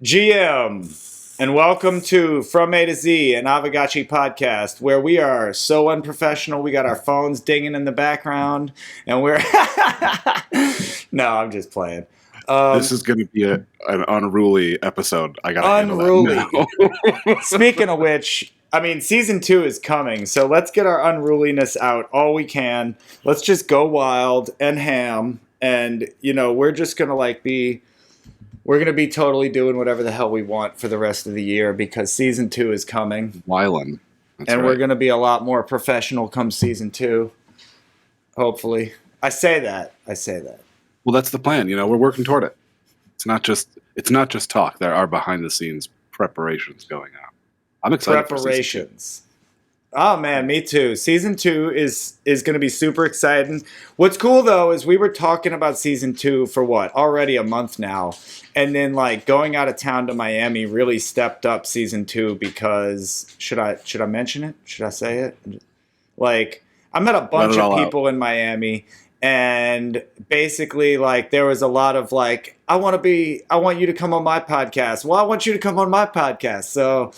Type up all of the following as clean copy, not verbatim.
GM, and welcome to From A to Z, an Aavegotchi Podcast, where we are so unprofessional. We got our phones dinging in the background, and we're... No, I'm just playing. This is going to be an unruly episode. I got to handle that now. Speaking of which, I mean, season 2 is coming, so let's get our unruliness out all we can. Let's just go wild and ham, and, we're just going to, We're going to be totally doing whatever the hell we want for the rest of the year because season 2 is coming. Wildin'. And we're going to be a lot more professional come season 2. Hopefully. I say that. Well, that's the plan. We're working toward it. It's not just talk. There are behind the scenes preparations going on. I'm excited. Preparations. Oh man, me too. Season 2 is going to be super exciting. What's cool though is we were talking about season 2 for already a month now. And then going out of town to Miami really stepped up season 2 because should I mention it? Should I say it? I met a bunch of people in Miami, and basically there was a lot of I want you to come on my podcast. Well, I want you to come on my podcast. So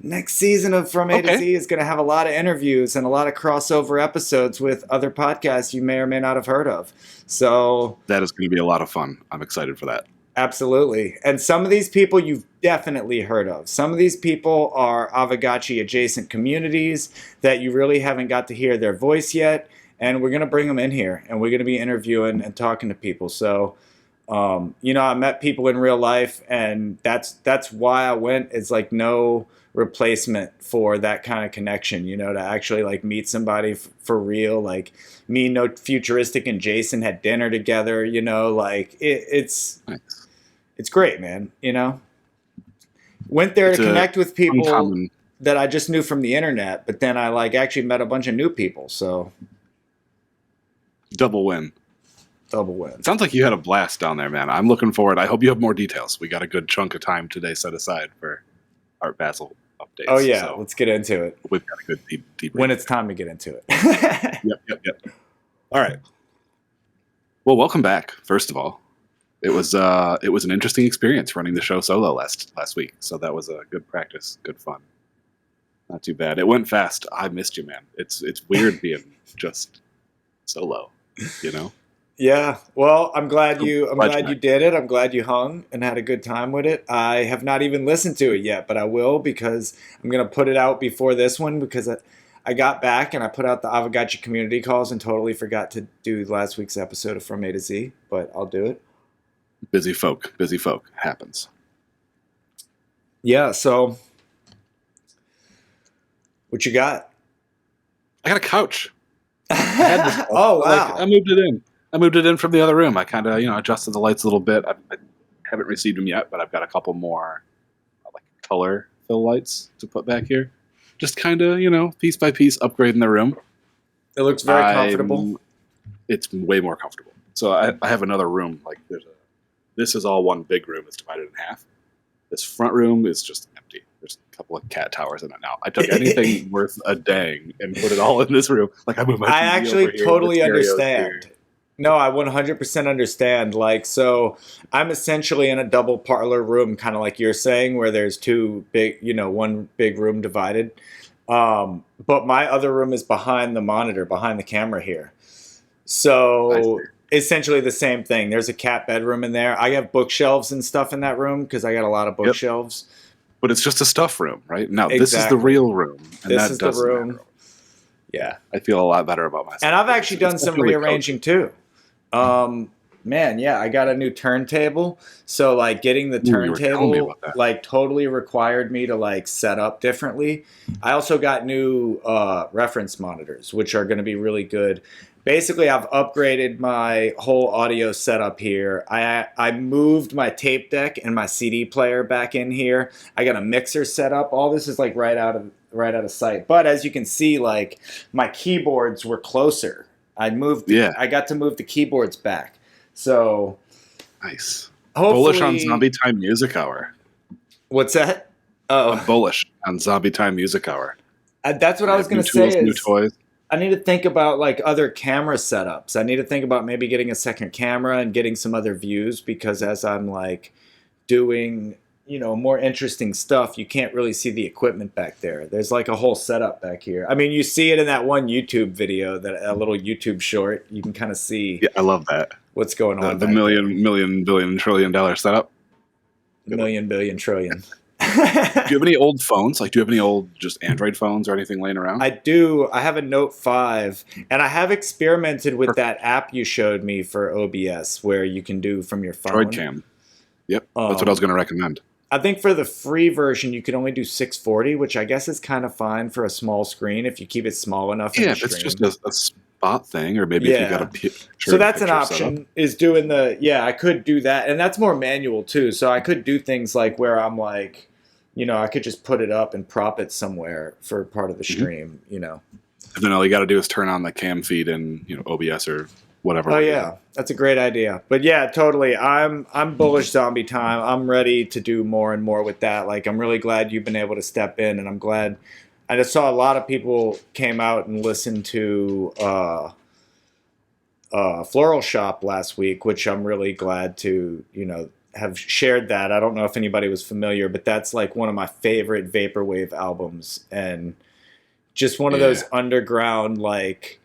next season of From A to Z is going to have a lot of interviews and a lot of crossover episodes with other podcasts you may or may not have heard of. So that is going to be a lot of fun. I'm excited for that. Absolutely. And some of these people you've definitely heard of. Some of these people are Aavegotchi adjacent communities that you really haven't got to hear their voice yet. And we're going to bring them in here and we're going to be interviewing and talking to people. So, I met people in real life, and that's why I went. It's no replacement for that kind of connection, to actually meet somebody for real. Me, No Futuristic, and Jason had dinner together, it's nice. It's great, man. Went there to connect with people that I just knew from the internet, but then I actually met a bunch of new people. So double win. Sounds like you had a blast down there, man. I'm looking forward. I hope you have more details. We got a good chunk of time today set aside for Art Basel updates. Oh yeah, so let's get into it. We've got a good deep when it's time to get into it. Yep. All right. Well, welcome back. First of all, it was an interesting experience running the show solo last week. So that was a good practice, good fun. Not too bad. It went fast. I missed you, man. It's weird being just solo, Yeah, well, I'm glad you did it. I'm glad you hung and had a good time with it. I have not even listened to it yet, but I will because I'm going to put it out before this one because I got back and I put out the Aavegotchi community calls and totally forgot to do last week's episode of From A to Z, but I'll do it. Busy folk happens. Yeah, so what you got? I got a couch. Oh, wow. I moved it in from the other room. I kind of, adjusted the lights a little bit. I haven't received them yet, but I've got a couple more color fill lights to put back here. Just kind of, piece by piece, upgrading the room. It looks very comfortable. It's way more comfortable. So I have another room. This is all one big room. It's divided in half. This front room is just empty. There's a couple of cat towers in it now. I took anything worth a dang and put it all in this room. I moved my TV I actually over here, totally understand. Here. No, I 100% understand. So I'm essentially in a double parlor room, kind of like you're saying, where there's two big, one big room divided. But my other room is behind the monitor, behind the camera here. So essentially the same thing. There's a cat bedroom in there. I have bookshelves and stuff in that room because I got a lot of bookshelves. Yep. But it's just a stuff room, right? No, exactly. This is the real room. And this is the room. Yeah. I feel a lot better about myself. And I've actually done some rearranging too. Man, yeah, I got a new turntable. So getting the turntable totally required me to set up differently. I also got new reference monitors, which are going to be really good. Basically, I've upgraded my whole audio setup here. I moved my tape deck and my CD player back in here. I got a mixer set up. All this is right out of sight. But as you can see, my keyboards were closer. I got to move the keyboards back. So nice. Bullish on Zombie Time Music Hour. What's that? Oh, I'm bullish on Zombie Time Music Hour. That's what I was going to say. New toys. I need to think about other camera setups. I need to think about maybe getting a second camera and getting some other views because as I'm doing more interesting stuff, you can't really see the equipment back there. There's like a whole setup back here. I mean, you see it in that one YouTube video, that a little YouTube short. You can kind of see. Yeah, I love that. What's going on? The million, billion, $trillion setup. Million, billion, trillion. Do you have any old phones? Like, do you have any old just Android phones or anything laying around? I do. I have a Note 5, and I have experimented with that app you showed me for OBS, where you can do from your phone. Droid Cam. Yep, that's what I was going to recommend. I think for the free version, you can only do 640, which I guess is kind of fine for a small screen if you keep it small enough. Yeah, if it's just a spot thing, or maybe if you got a picture. So that's an option, is doing I could do that. And that's more manual too. So I could do things like where I'm like, I could just put it up and prop it somewhere for part of the stream, And then all you got to do is turn on the cam feed in, OBS or whatever. Oh yeah, that's a great idea. But yeah, totally. I'm bullish zombie time. I'm ready to do more and more with that. Like, I'm really glad you've been able to step in, and I'm glad. I just saw a lot of people came out and listened to Floral Shop last week, which I'm really glad to have shared that. I don't know if anybody was familiar, but that's like one of my favorite vaporwave albums, and just one of those underground like.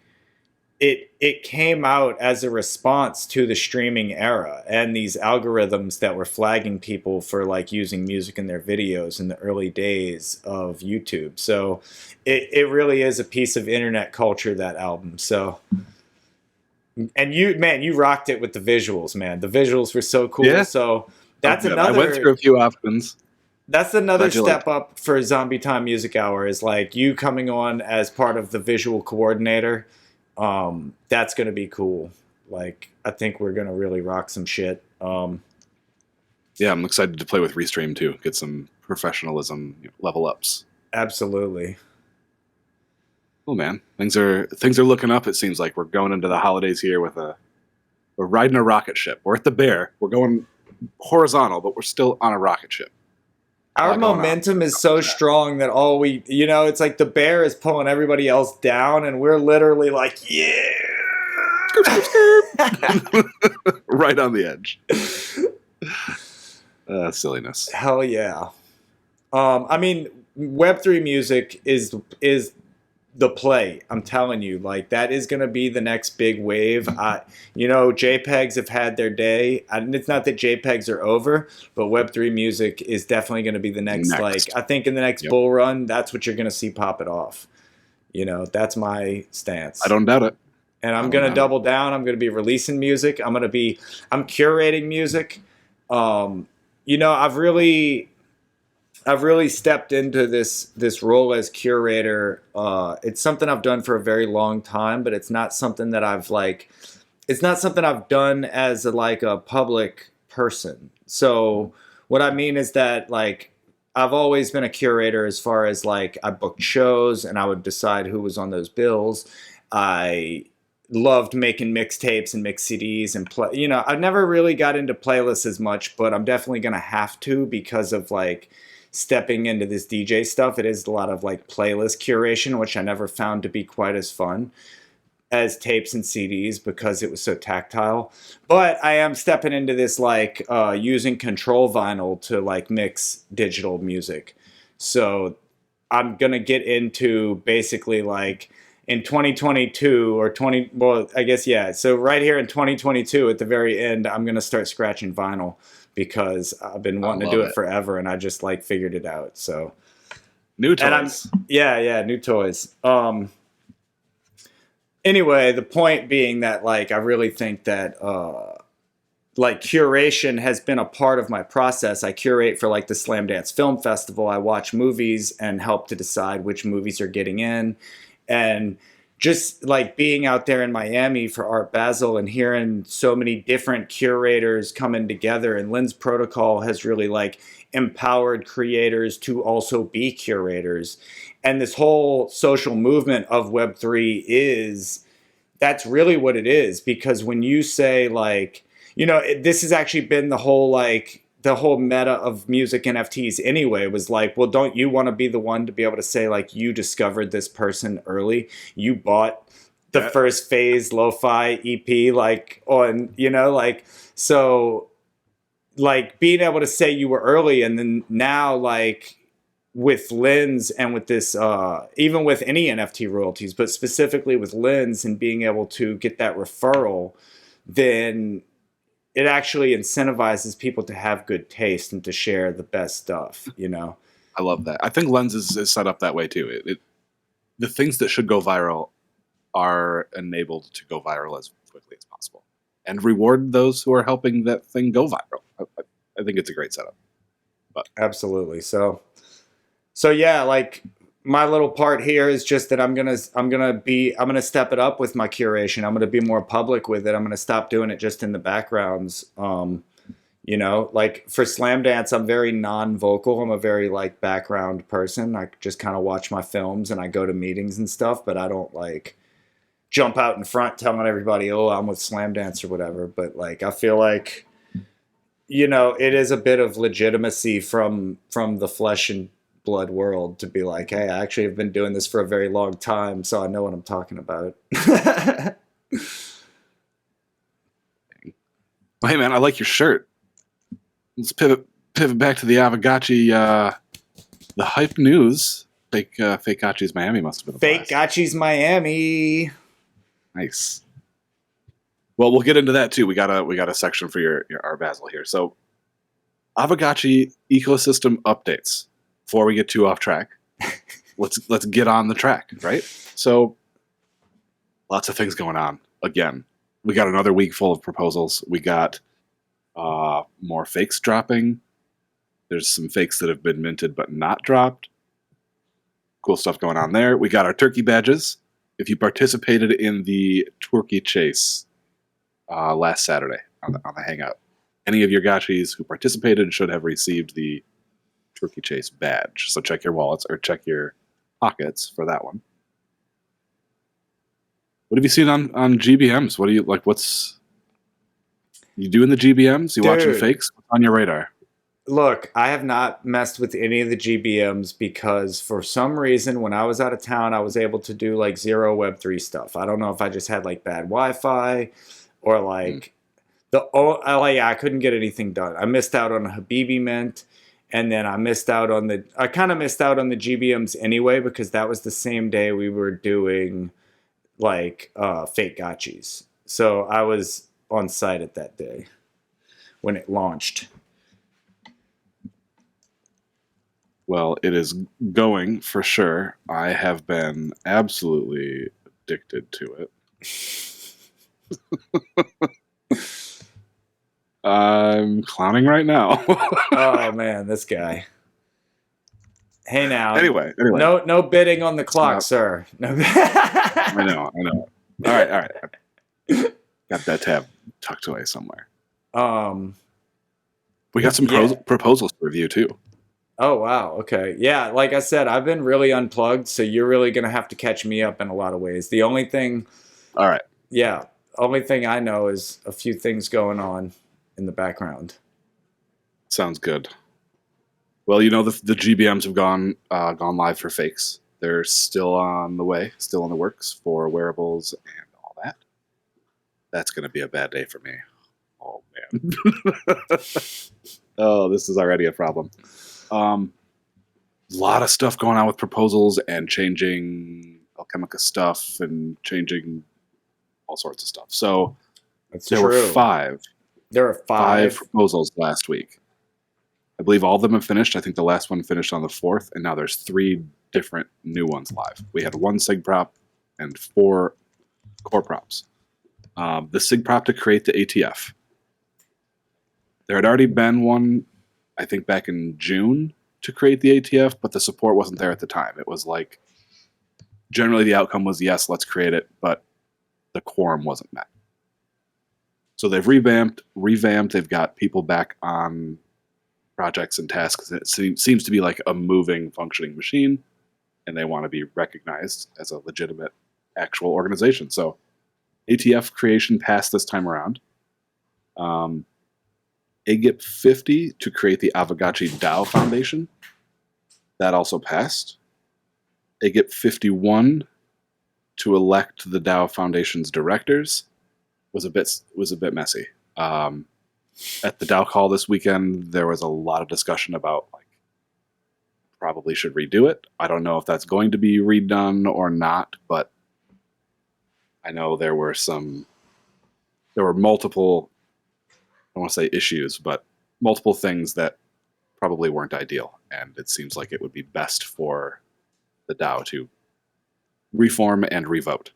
It came out as a response to the streaming era and these algorithms that were flagging people for like using music in their videos in the early days of YouTube. So it really is a piece of internet culture, that album. So, and you rocked it with the visuals, man. The visuals were so cool. Yeah. So that's another. I went through a few options. That's another step up for Zombie Time Music Hour, is like you coming on as part of the visual coordinator. That's going to be cool. Like, I think we're going to really rock some shit. Yeah, I'm excited to play with Restream too. Get some professionalism level ups. Absolutely. Oh man, things are looking up. It seems like we're going into the holidays here we're riding a rocket ship. We're at the Bear. We're going horizontal, but we're still on a rocket ship. Our momentum is so strong that it's like the Bear is pulling everybody else down, and we're literally like, yeah, right on the edge. Silliness. Hell yeah. I mean, Web3 music is the play. I'm telling you, like, that is going to be the next big wave. JPEGs have had their day, and it's not that JPEGs are over, but Web3 music is definitely going to be the next. Like, I think in the next bull run, that's what you're going to see pop it off. That's my stance. I don't doubt it. And I'm going to double down. I'm going to be releasing music. I'm curating music. I've really stepped into this role as curator. It's something I've done for a very long time, but it's not something that I've done as a public person. So what I mean is that, like, I've always been a curator as far as like I booked shows and I would decide who was on those bills. I loved making mixtapes and mix CDs and play. I never really got into playlists as much, but I'm definitely gonna have to, because of like stepping into this DJ stuff. It is a lot of like playlist curation, which I never found to be quite as fun as tapes and CDs because it was so tactile. But I am stepping into this like using control vinyl to like mix digital music. So I'm gonna get into basically like in 2022 or so right here in 2022 at the very end, I'm gonna start scratching vinyl, because I've been wanting to do it forever, and I just like figured it out. So new toys. New toys. Anyway, the point being that like I really think that like curation has been a part of my process. I curate for like the Slam Dance Film Festival. I watch movies and help to decide which movies are getting in, and just like being out there in Miami for Art Basel and hearing so many different curators coming together, and Lynn's Protocol has really like empowered creators to also be curators. And this whole social movement of Web3 that's really what it is. Because when you say like, this has actually been the whole meta of music NFTs anyway, was like, well, don't you want to be the one to be able to say like, you discovered this person early, you bought the first phase lo-fi EP, like, on, so like being able to say you were early, and then now like with Lens and with this, even with any NFT royalties, but specifically with Lens and being able to get that referral, then it actually incentivizes people to have good taste and to share the best stuff, you know? I love that. I think Lens is set up that way too. The things that should go viral are enabled to go viral as quickly as possible and reward those who are helping that thing go viral. I think it's a great setup. But Absolutely. So yeah, like my little part here is just that I'm gonna step it up with my curation. I'm gonna be more public with it. I'm gonna stop doing it just in the backgrounds. You know, like for Slam Dance, I'm very non-vocal. I'm a very like background person. I just kind of watch my films and I go to meetings and stuff, but I don't like jump out in front telling everybody, oh, I'm with Slam Dance or whatever. But like, I feel like, you know, it is a bit of legitimacy from the flesh and blood world to be like, hey, I actually have been doing this for a very long time, so I know what I'm talking about. well, hey man, I like your shirt. Let's pivot back to the Aavegotchi, the hype news. Fake Gotchi's Miami must have been Fake Gotchi's Miami. Nice. Well, we'll get into that too. We got a section for our Basil here. So, Aavegotchi ecosystem updates. Before we get too off track, let's get on the track, right? So, lots of things going on. Again, we got another week full of proposals. We got more fakes dropping. There's some fakes that have been minted but not dropped. Cool stuff going on there. We got our turkey badges. If you participated in the turkey chase last Saturday on the Hangout, any of your gotchis who participated should have received the turkey chase badge. So check your wallets or check your pockets for that one. What have you seen on GBMs? What do you like? What's you doing the GBMs? You watching fakes? What's on your radar? Look, I have not messed with any of the GBMs because for some reason when I was out of town, I was able to do like zero Web3 stuff. I don't know if I just had like bad Wi-Fi or like I couldn't get anything done. I missed out on a Habibi mint, and then I kind of missed out on the GBMs anyway because that was the same day we were doing like fake gotchis. So I was on site at that day when it launched. Well, it is going for sure. I have been absolutely addicted to it. I'm clowning right now. Oh man, this guy. Hey now. Anyway. No bidding on the clock, sir. No. I know. All right. Got that tab tucked away somewhere. We got some proposals to review too. Oh wow. Okay. Yeah. Like I said, I've been really unplugged, so you're really gonna have to catch me up in a lot of ways. The only thing. All right. Yeah. Only thing I know is a few things going on in the background. Sounds good. Well, you know the GBMs have gone live for fakes. They're still on the way, still in the works for wearables and all that. That's going to be a bad day for me. Oh man. Oh, this is already a problem. A lot of stuff going on with proposals and changing alchemica stuff and changing all sorts of stuff. So there were five. There are five proposals last week. I believe all of them have finished. I think the last one finished on the 4th, and now there's 3 different new ones live. We had 1 SIG prop and 4 core props. The SIG prop to create the ATF. There had already been one, I think, back in June to create the ATF, but the support wasn't there at the time. It was like, generally the outcome was, yes, let's create it, but the quorum wasn't met. So they've revamped. They've got people back on projects and tasks. It seems to be like a moving, functioning machine, and they want to be recognized as a legitimate, actual organization. So ATF creation passed this time around. AGIP 50 to create the Aavegotchi DAO Foundation. That also passed. AGIP 51 to elect the DAO Foundation's directors was a bit messy. at the DAO call this weekend, there was a lot of discussion about like probably should redo it. I don't know if that's going to be redone or not, but I know there were multiple, I don't want to say issues, but multiple things that probably weren't ideal. And it seems like it would be best for the DAO to reform and revote.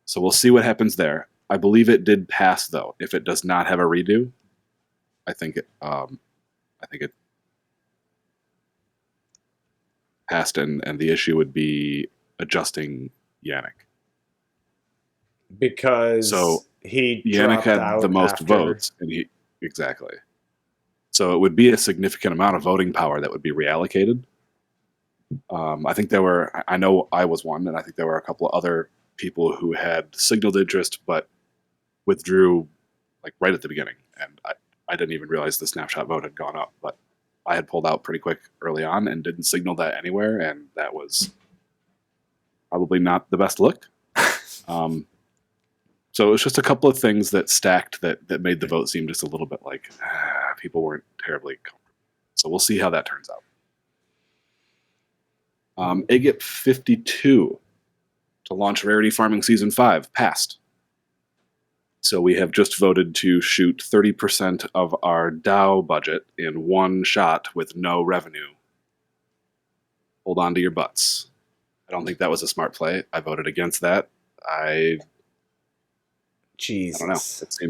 So we'll see what happens there. I believe it did pass, though. If it does not have a redo, I think it passed, and the issue would be adjusting Yannick. Because he Yannick dropped had out the most after. votes, and exactly. So it would be a significant amount of voting power that would be reallocated. I know I was one, and I think there were a couple of other people who had signaled interest but withdrew like right at the beginning, and I didn't even realize the snapshot vote had gone up, but I had pulled out pretty quick early on and didn't signal that anywhere, and that was probably not the best look. So it was just a couple of things that stacked that made the vote seem just a little bit like people weren't terribly comfortable. So we'll see how that turns out. Agit 52 to launch Rarity Farming Season 5 passed. So we have just voted to shoot 30% of our DAO budget in one shot with no revenue. Hold on to your butts. I don't think that was a smart play. I voted against that. Jesus. I don't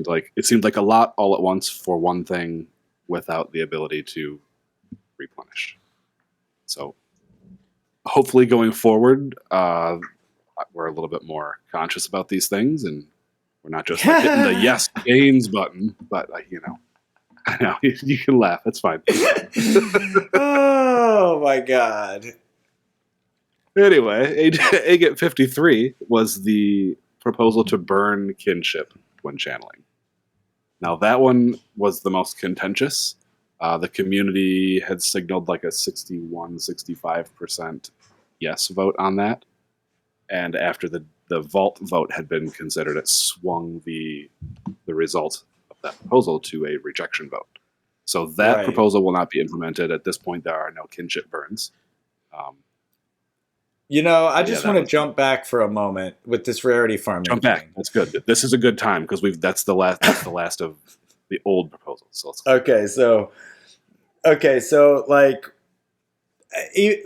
know. It seemed like a lot all at once for one thing without the ability to replenish. So hopefully going forward, we're a little bit more conscious about these things, and we're not just like, hitting the yes gains button. But I know you can laugh. That's fine. Oh my god. Anyway, Agit 53 was the proposal to burn kinship when channeling. Now that one was the most contentious. The community had signaled like a 61-65% yes vote on that. And after the vault vote had been considered, it swung the result of that proposal to a rejection vote. So that proposal will not be implemented. At this point, there are no kinship burns. I just want to jump back for a moment with this rarity farming. Jump back. That's good. This is a good time because that's the last of the old proposals. So okay, so like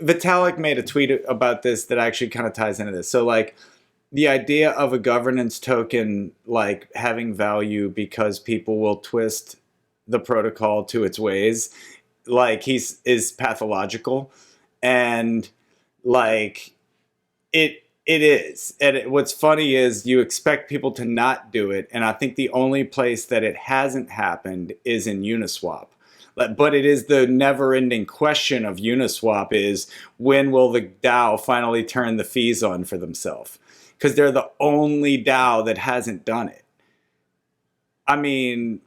Vitalik made a tweet about this that actually kind of ties into this. So like the idea of a governance token like having value because people will twist the protocol to its ways, like is pathological, and like it is. And what's funny is you expect people to not do it, and I think the only place that it hasn't happened is in Uniswap. But it is the never-ending question of Uniswap is when will the DAO finally turn the fees on for themselves? Because they're the only DAO that hasn't done it. I mean,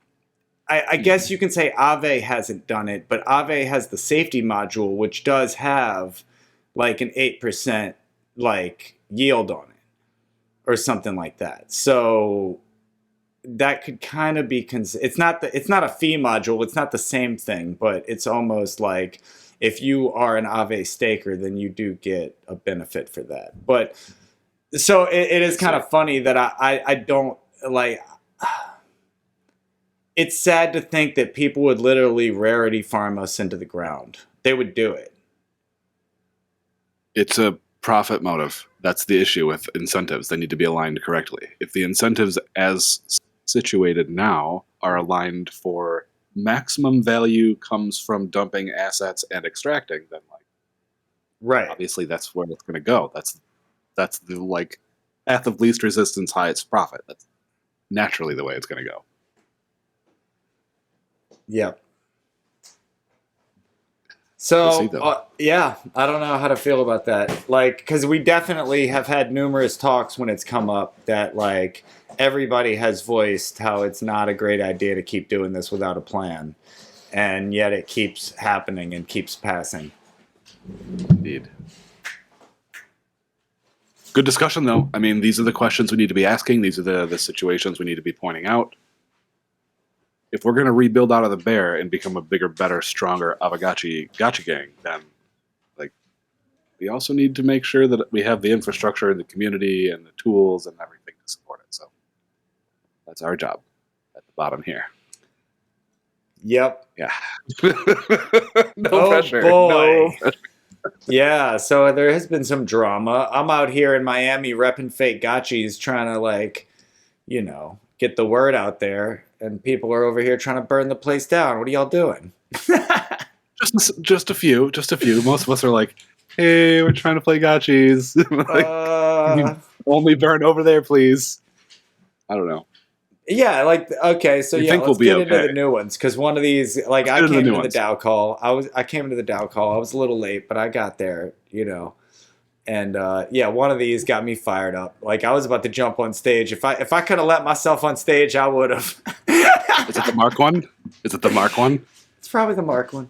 I guess you can say Aave hasn't done it, but Aave has the safety module, which does have like an 8% like yield on it or something like that. So that could kind of be it's not a fee module, it's not the same thing, but it's almost like if you are an Aave staker, then you do get a benefit for that. But so it is kind of funny that I don't like. It's sad to think that people would literally rarity farm us into the ground. They would do it. It's a profit motive. That's the issue with incentives. They need to be aligned correctly. If the incentives as situated now are aligned for maximum value comes from dumping assets and extracting, then right. Obviously that's where it's going to go. That's the like path of least resistance, highest profit. That's naturally the way it's going to go. Yep. So, yeah, I don't know how to feel about that. Like, because we definitely have had numerous talks when it's come up that, like, everybody has voiced how it's not a great idea to keep doing this without a plan. And yet it keeps happening and keeps passing. Indeed. Good discussion, though. I mean, these are the questions we need to be asking. These are the situations we need to be pointing out. if we're going to rebuild out of the bear and become a bigger, better, stronger Aavegotchi gotcha gang, then like we also need to make sure that we have the infrastructure and the community and the tools and everything to support it. So that's our job at the bottom here. Yep. Yeah. No pressure. Boy. No pressure. Yeah, so there has been some drama. I'm out here in Miami repping fake gotchis, trying to like, get the word out there, and people are over here trying to burn the place down. What are y'all doing? just a few. Most of us are like, hey, we're trying to play gotchis. Like, only burn over there, please. I don't know. Yeah, okay, so I think let's we'll get be into okay. the new ones, because one of these, I came into the Dow call. I came into the Dow call. I was a little late, but I got there, And one of these got me fired up. Like I was about to jump on stage. If I could have let myself on stage, I would have. Is it the Mark one? It's probably the Mark one.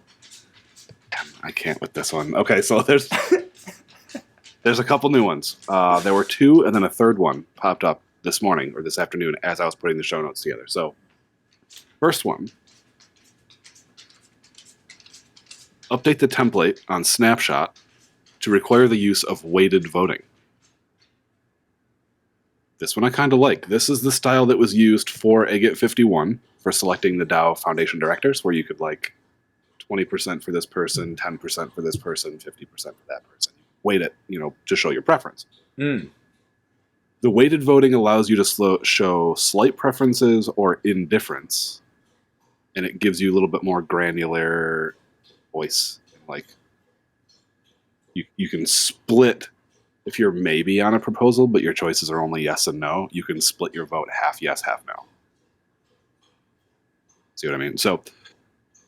I can't with this one. Okay, so there's a couple new ones. There were two, and then a third one popped up this morning or this afternoon as I was putting the show notes together. So, first one, update the template on Snapshot to require the use of weighted voting. This one I kind of like. This is the style that was used for Agate 51 for selecting the DAO Foundation directors, where you could 20% for this person, 10% for this person, 50% for that person. Weight it, to show your preference. Mm. The weighted voting allows you to show slight preferences or indifference, and it gives you a little bit more granular voice. You can split if you're maybe on a proposal, but your choices are only yes and no. You can split your vote half yes, half no. See what I mean? So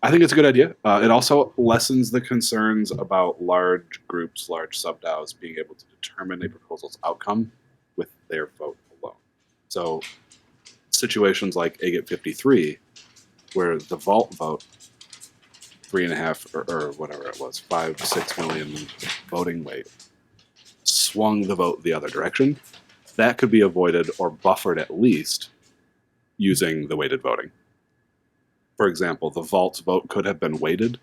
I think it's a good idea. It also lessens the concerns about large groups, large sub-DAOs being able to determine a proposal's outcome with their vote alone. So situations like Agate 53, where the vault vote, 3.5 or whatever it was, 5-6 million voting weight, swung the vote the other direction. That could be avoided or buffered at least using the weighted voting. For example, the vault's vote could have been weighted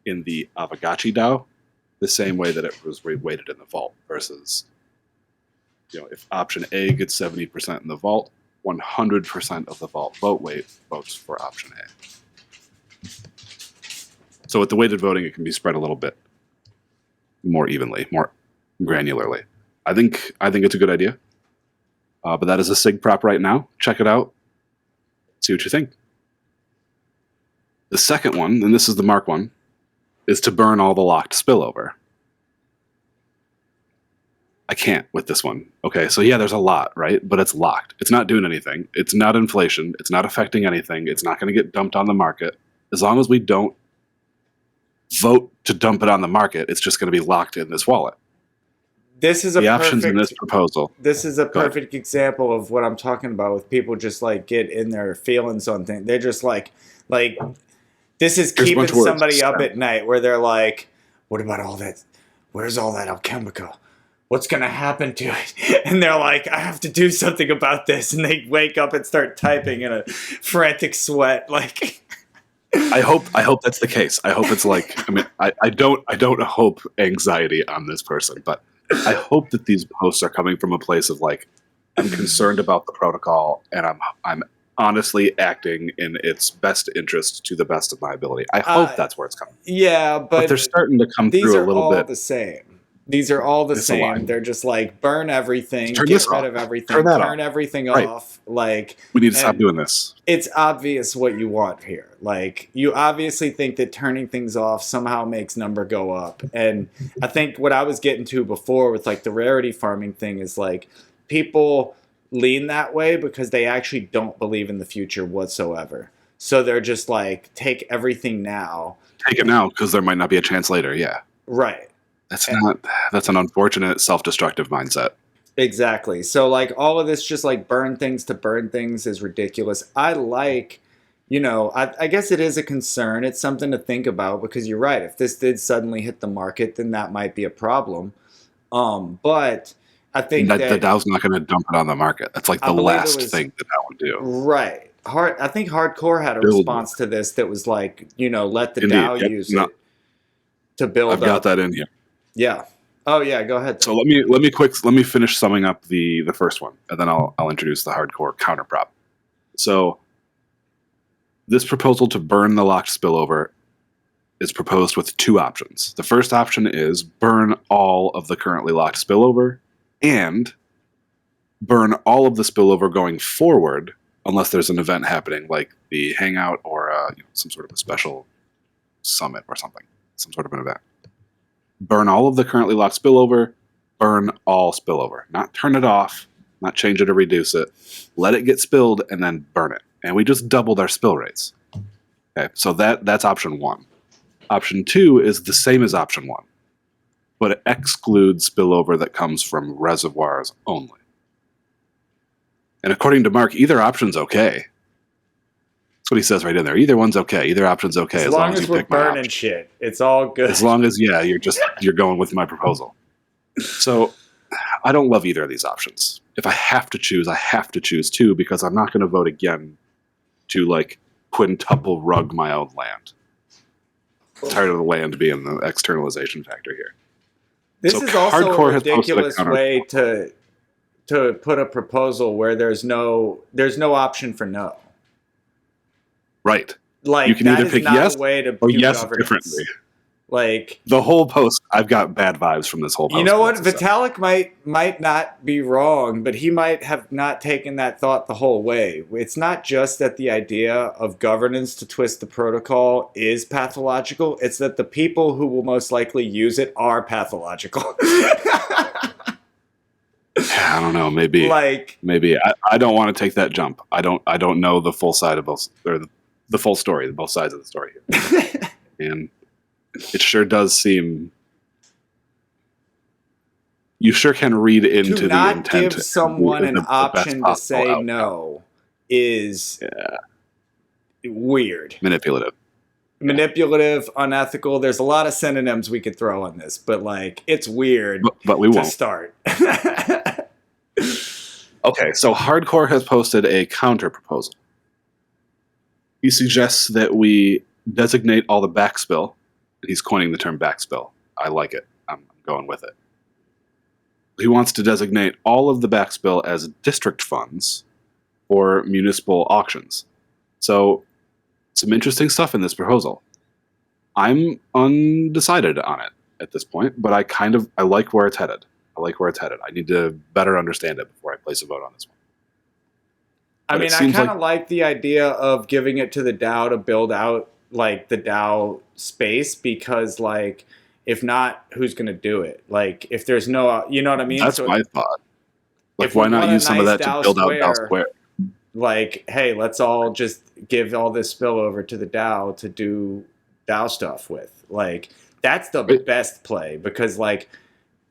in the Aavegotchi DAO the same way that it was weighted in the vault versus, if option A gets 70% in the vault, 100% of the vault vote weight votes for option A. So with the weighted voting, it can be spread a little bit more evenly, more granularly. I think it's a good idea. But that is a SIG prop right now. Check it out. See what you think. The second one, and this is the Mark one, is to burn all the locked spillover. I can't with this one. Okay, so yeah, there's a lot, right? But it's locked. It's not doing anything. It's not inflation. It's not affecting anything. It's not going to get dumped on the market. As long as we don't vote to dump it on the market, it's just going to be locked in this wallet. This is the options in this proposal. This is a perfect example of what I'm talking about with people just get in their feelings on things. They're just like this is keeping somebody up at night where they're like, what about all that? Where's all that alchemica? What's going to happen to it? And they're like, I have to do something about this. And they wake up and start typing in a frantic sweat. I hope that's the case. I hope it's I don't hope anxiety on this person, but I hope that these posts are coming from a place of I'm concerned about the protocol and I'm honestly acting in its best interest to the best of my ability. I hope that's where it's coming. Yeah, but they're starting to come through a little bit. These are all the same. They're just burn everything, get rid of everything, turn everything off. We need to stop doing this. It's obvious what you want here. You obviously think that turning things off somehow makes number go up. And I think what I was getting to before with the rarity farming thing is people lean that way because they actually don't believe in the future whatsoever. So they're just take everything now. Take it now because there might not be a chance later. Yeah. Right. That's an unfortunate self-destructive mindset. Exactly. So all of this just burn things to burn things is ridiculous. I I guess it is a concern. It's something to think about because you're right. If this did suddenly hit the market, then that might be a problem. But I think that the DAO's not going to dump it on the market. That's the last thing that DAO would do. Right. I think Hardcore had a Build. response to this that was like, let the Indeed. DAO Yep. use No. it to build I've got that in here. Yeah. Oh yeah, go ahead. So let me finish summing up the first one, and then I'll introduce the hardcore counterprop. So this proposal to burn the locked spillover is proposed with two options. The first option is burn all of the currently locked spillover and burn all of the spillover going forward unless there's an event happening like the hangout or some sort of a special summit or something, some sort of an event. Burn all of the currently locked spillover, burn all spillover. Not turn it off, not change it or reduce it. Let it get spilled and then burn it. And we just doubled our spill rates. Okay, so that's option one. Option two is the same as option one, but it excludes spillover that comes from reservoirs only. And according to Mark, either option's okay. That's what he says right in there. Either one's okay. Either option's okay as long as you we're pick my burning option. shit. It's all good. As long as you're going with my proposal. So I don't love either of these options. If I have to choose, I have to choose two because I'm not going to vote again to like quintuple rug my own land. I'm tired of the land being the externalization factor here. This So is also Hardcore a has posted a ridiculous counter way to put a proposal where there's no option for no. Right. Like You can that either is pick not yes a way to or do yes governance. differently. Like The whole post, I've got bad vibes from this whole post. you know what, That's Vitalik might not be wrong, but he might have not taken that thought the whole way. It's not just that the idea of governance to twist the protocol is pathological. It's that the people who will most likely use it are pathological. I don't know. Maybe. Maybe. I don't want to take that jump. I don't know the full side of both, or the full story, both sides of the story here. And it sure does seem. You sure can read into to the not intent. give someone an option to say outcome. no is weird. Manipulative, unethical. There's a lot of synonyms we could throw on this, but like it's weird but we to won't. start. Okay, so Hardcore has posted a counter proposal. He suggests that we designate all the backspill. He's coining the term backspill. I like it. I'm going with it. He wants to designate all of the backspill as district funds or municipal auctions. So, some interesting stuff in this proposal. I'm undecided on it at this point, but I like where it's headed. I need to better understand it before I place a vote on this one. I mean, I kind of like the idea of giving it to the DAO to build out like the DAO space because like if not, who's going to do it? Like if there's no, you know what I mean? That's my thought. Like why not use some of that to build out DAO Square? Like, hey, let's all just give all this spillover to the DAO to do DAO stuff with. Like that's the best play because like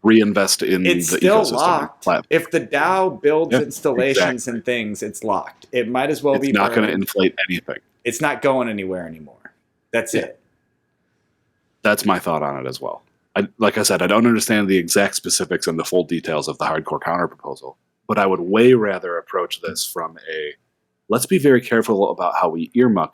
reinvest in it's the still ecosystem locked. platform. If the DAO builds installations and things, it's locked. It might as well be. It's not going to inflate anything. It's not going anywhere anymore. That's it. That's my thought on it as well. Like I said, I don't understand the exact specifics and the full details of the hardcore counter proposal, but I would way rather approach this from a let's be very careful about how we earmark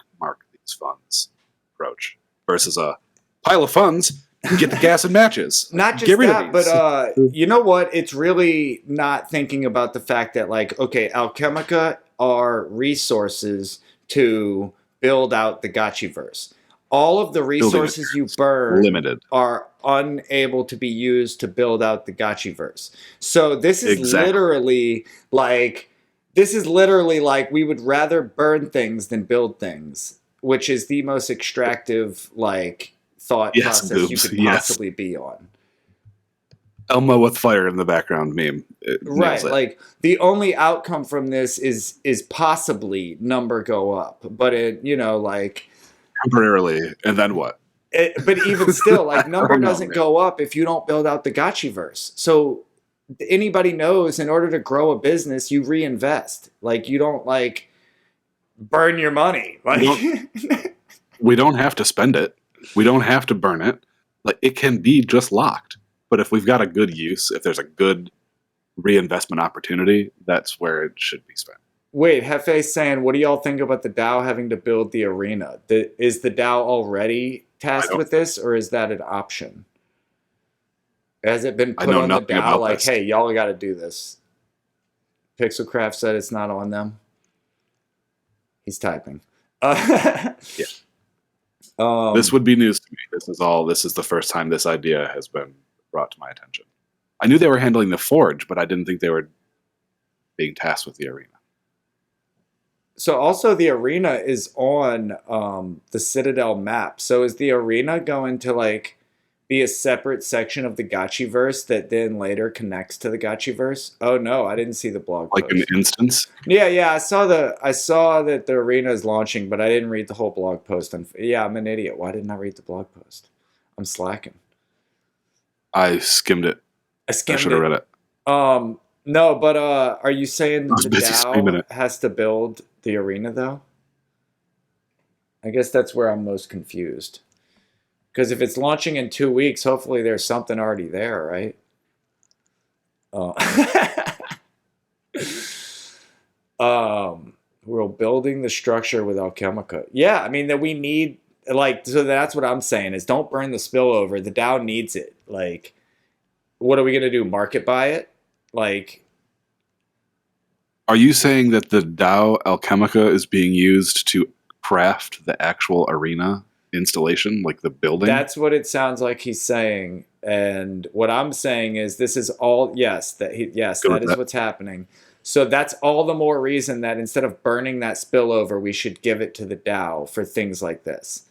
these funds approach versus a pile of funds. Get the gas and matches. Not just Get rid that, of these. but you know what? It's really not thinking about the fact that, like, okay, Alchemica are resources to build out the Gotchiverse. All of the resources you burn are unable to be used to build out the Gotchiverse. So this is literally like we would rather burn things than build things, which is the most extractive like thought process you could possibly be on. Elmo with fire in the background meme. Right. Like the only outcome from this is possibly number go up, but it, you know, like temporarily, and then what? But even still, like number doesn't go up if you don't build out the Gotchiverse. So anybody knows in order to grow a business, you reinvest. Like you don't like burn your money. Like we don't have to spend it. We don't have to burn it. Like it can be just locked. But if we've got a good use, if there's a good reinvestment opportunity, that's where it should be spent. Wait, Hefe's saying, what do y'all think about the DAO having to build the arena? Is the DAO already tasked with this, or is that an option? Has it been I put know on the nothing DAO about like, this. hey, y'all got to do this? Pixelcraft said it's not on them. He's typing. Yeah. This would be news to me. This is the first time this idea has been brought to my attention. I knew they were handling the Forge, but I didn't think they were being tasked with the arena. So also the arena is on the Citadel map. So is the arena going to like be a separate section of the Gotchiverse that then later connects to the Gotchiverse? Oh no, I didn't see the blog Like post. an instance? Yeah, I saw that the arena is launching, but I didn't read the whole blog post. Yeah, I'm an idiot. Why didn't I read the blog post? I'm slacking. I skimmed it. I should have read it. No, but are you saying I was the busy screaming DAO it. has to build the arena though? I guess that's where I'm most confused. Because if it's launching in 2 weeks, hopefully there's something already there, right? Oh. We're building the structure with Alchemica. Yeah, I mean that we need so that's what I'm saying is don't burn the spillover. The DAO needs it. Like, what are we gonna do? Market buy it? Like, are you saying that the DAO Alchemica is being used to craft the actual arena installation, like the building? that's what it sounds like he's saying. And what I'm saying is this is all that is what's happening. So that's all the more reason that instead of burning that spillover, we should give it to the DAO for things like this.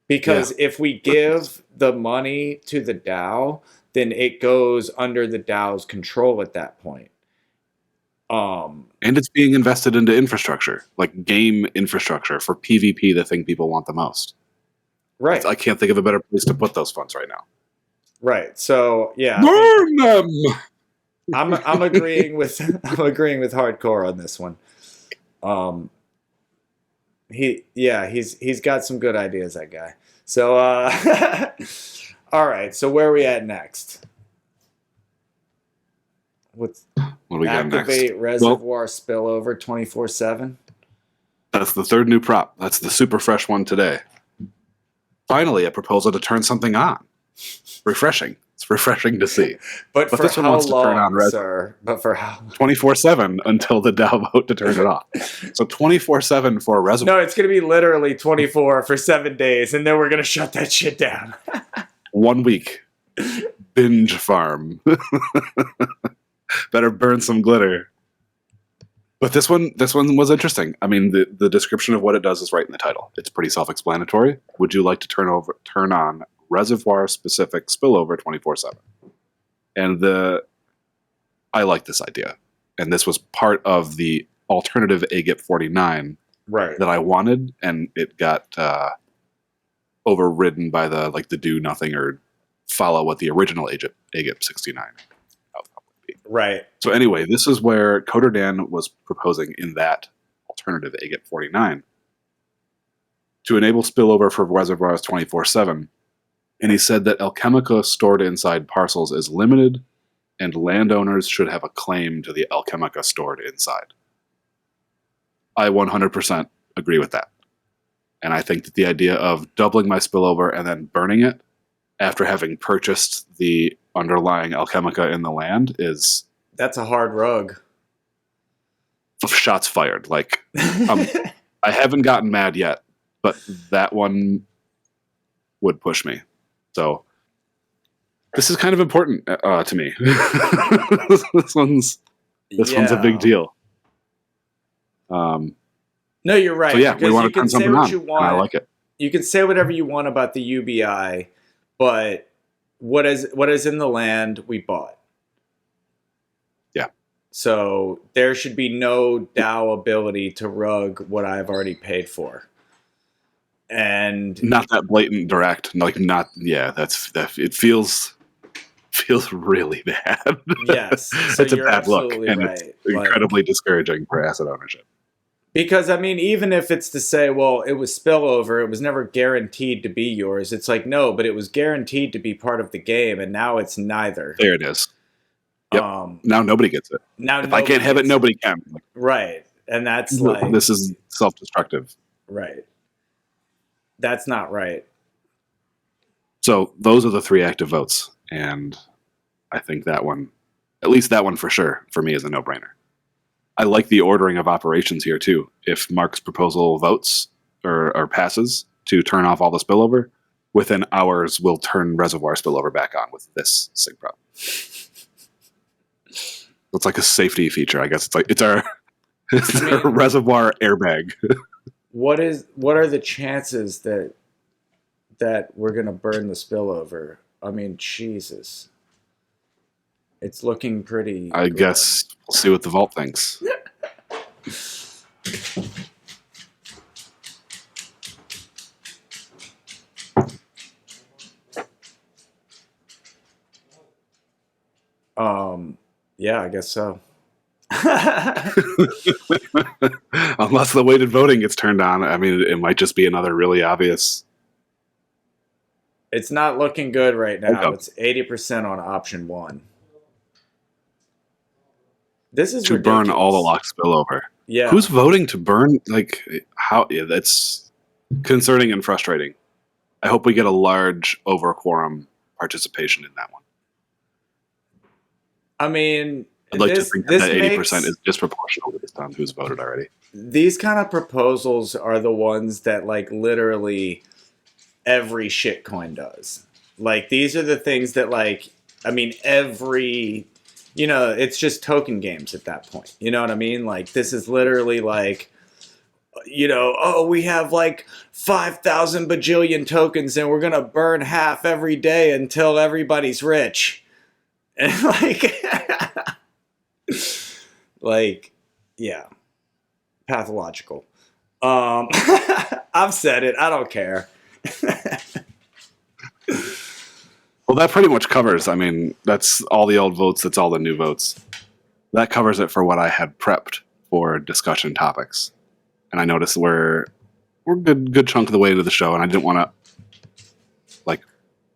Because if we give the money to the DAO, then it goes under the DAO's control at that point. And it's being invested into infrastructure, like game infrastructure for PvP, the thing people want the most. Right. I can't think of a better place to put those funds right now. Right. So yeah. Burn them! I'm agreeing with hardcore on this one. He's got some good ideas, that guy. So all right, so where are we at next? What do we got next? Activate reservoir spillover 24/7. That's the third new prop. That's the super fresh one today. Finally, a proposal to turn something on. Refreshing. It's refreshing to see. But for this one how wants to turn long, on sir? But for how? 24/7 until the DAO vote to turn it off. So 24/7 for a reservoir. No, it's going to be literally 24 for 7 days, and then we're going to shut that shit down. 1 week. Binge farm. Better burn some glitter. But this one was interesting. I mean, the description of what it does is right in the title. It's pretty self-explanatory. Would you like to turn on reservoir-specific spillover 24/7? And I like this idea. And this was part of the alternative AGIP 49 right. that I wanted, and it got overridden by the do nothing or follow what the original AGIP 69 outcome would be. Right. So anyway, this is where Coder Dan was proposing in that alternative AGIP 49 to enable spillover for reservoirs 24/7. And he said that Alchemica stored inside parcels is limited, and landowners should have a claim to the Alchemica stored inside. I 100% agree with that. And I think that the idea of doubling my spillover and then burning it after having purchased the underlying Alchemica in the land is... That's a hard rug. Shots fired. I haven't gotten mad yet, but that one would push me. So this is kind of important to me. This one's a big deal. No, you're right. So yeah, we want to turn something on. And I like it. You can say whatever you want about the UBI, but what is in the land we bought. Yeah. So there should be no DAO ability to rug what I've already paid for. And not that blatant direct, it feels really bad. Yes. So it's a bad look, and right. it's incredibly discouraging for asset ownership. Because, I mean, even if it's to say, well, it was spillover, it was never guaranteed to be yours. It's like, no, but it was guaranteed to be part of the game, and now it's neither. There it is. Yep. Now nobody gets it. If I can't have it, nobody can. Right. And that's like... This is self-destructive. Right. That's not right. So those are the 3 active votes. And I think that one, at least that one for sure, for me is a no-brainer. I like the ordering of operations here too. If Mark's proposal votes or passes to turn off all the spillover, within hours we'll turn reservoir spillover back on with this SIGPRO. It's like a safety feature, I guess. It's our reservoir airbag. What are the chances that we're gonna burn the spillover? I mean, Jesus. It's looking pretty I grim. guess we'll see what the vault thinks. Yeah, I guess so. Unless the weighted voting gets turned on, I mean, it might just be another really obvious. It's not looking good right now. Okay. It's 80% on option 1. This is to ridiculous. Burn all the lock spillover. Yeah. Who's voting to burn? Like, how? Yeah, that's concerning and frustrating. I hope we get a large over quorum participation in that one. I mean, I'd like to think that 80% is disproportional based on who's voted already. These kind of proposals are the ones that, like, literally every shitcoin does. Like, these are the things that, like, I mean, every, you know, it's just token games at that point. You know what I mean? Like, this is literally like, you know, oh, we have like 5,000 bajillion tokens and we're going to burn half every day until everybody's rich. And like, yeah, pathological. I've said it. I don't care. Well, that pretty much covers. I mean, that's all the old votes. That's all the new votes. That covers it for what I had prepped for discussion topics. And I noticed we're good chunk of the way into the show, and I didn't want to like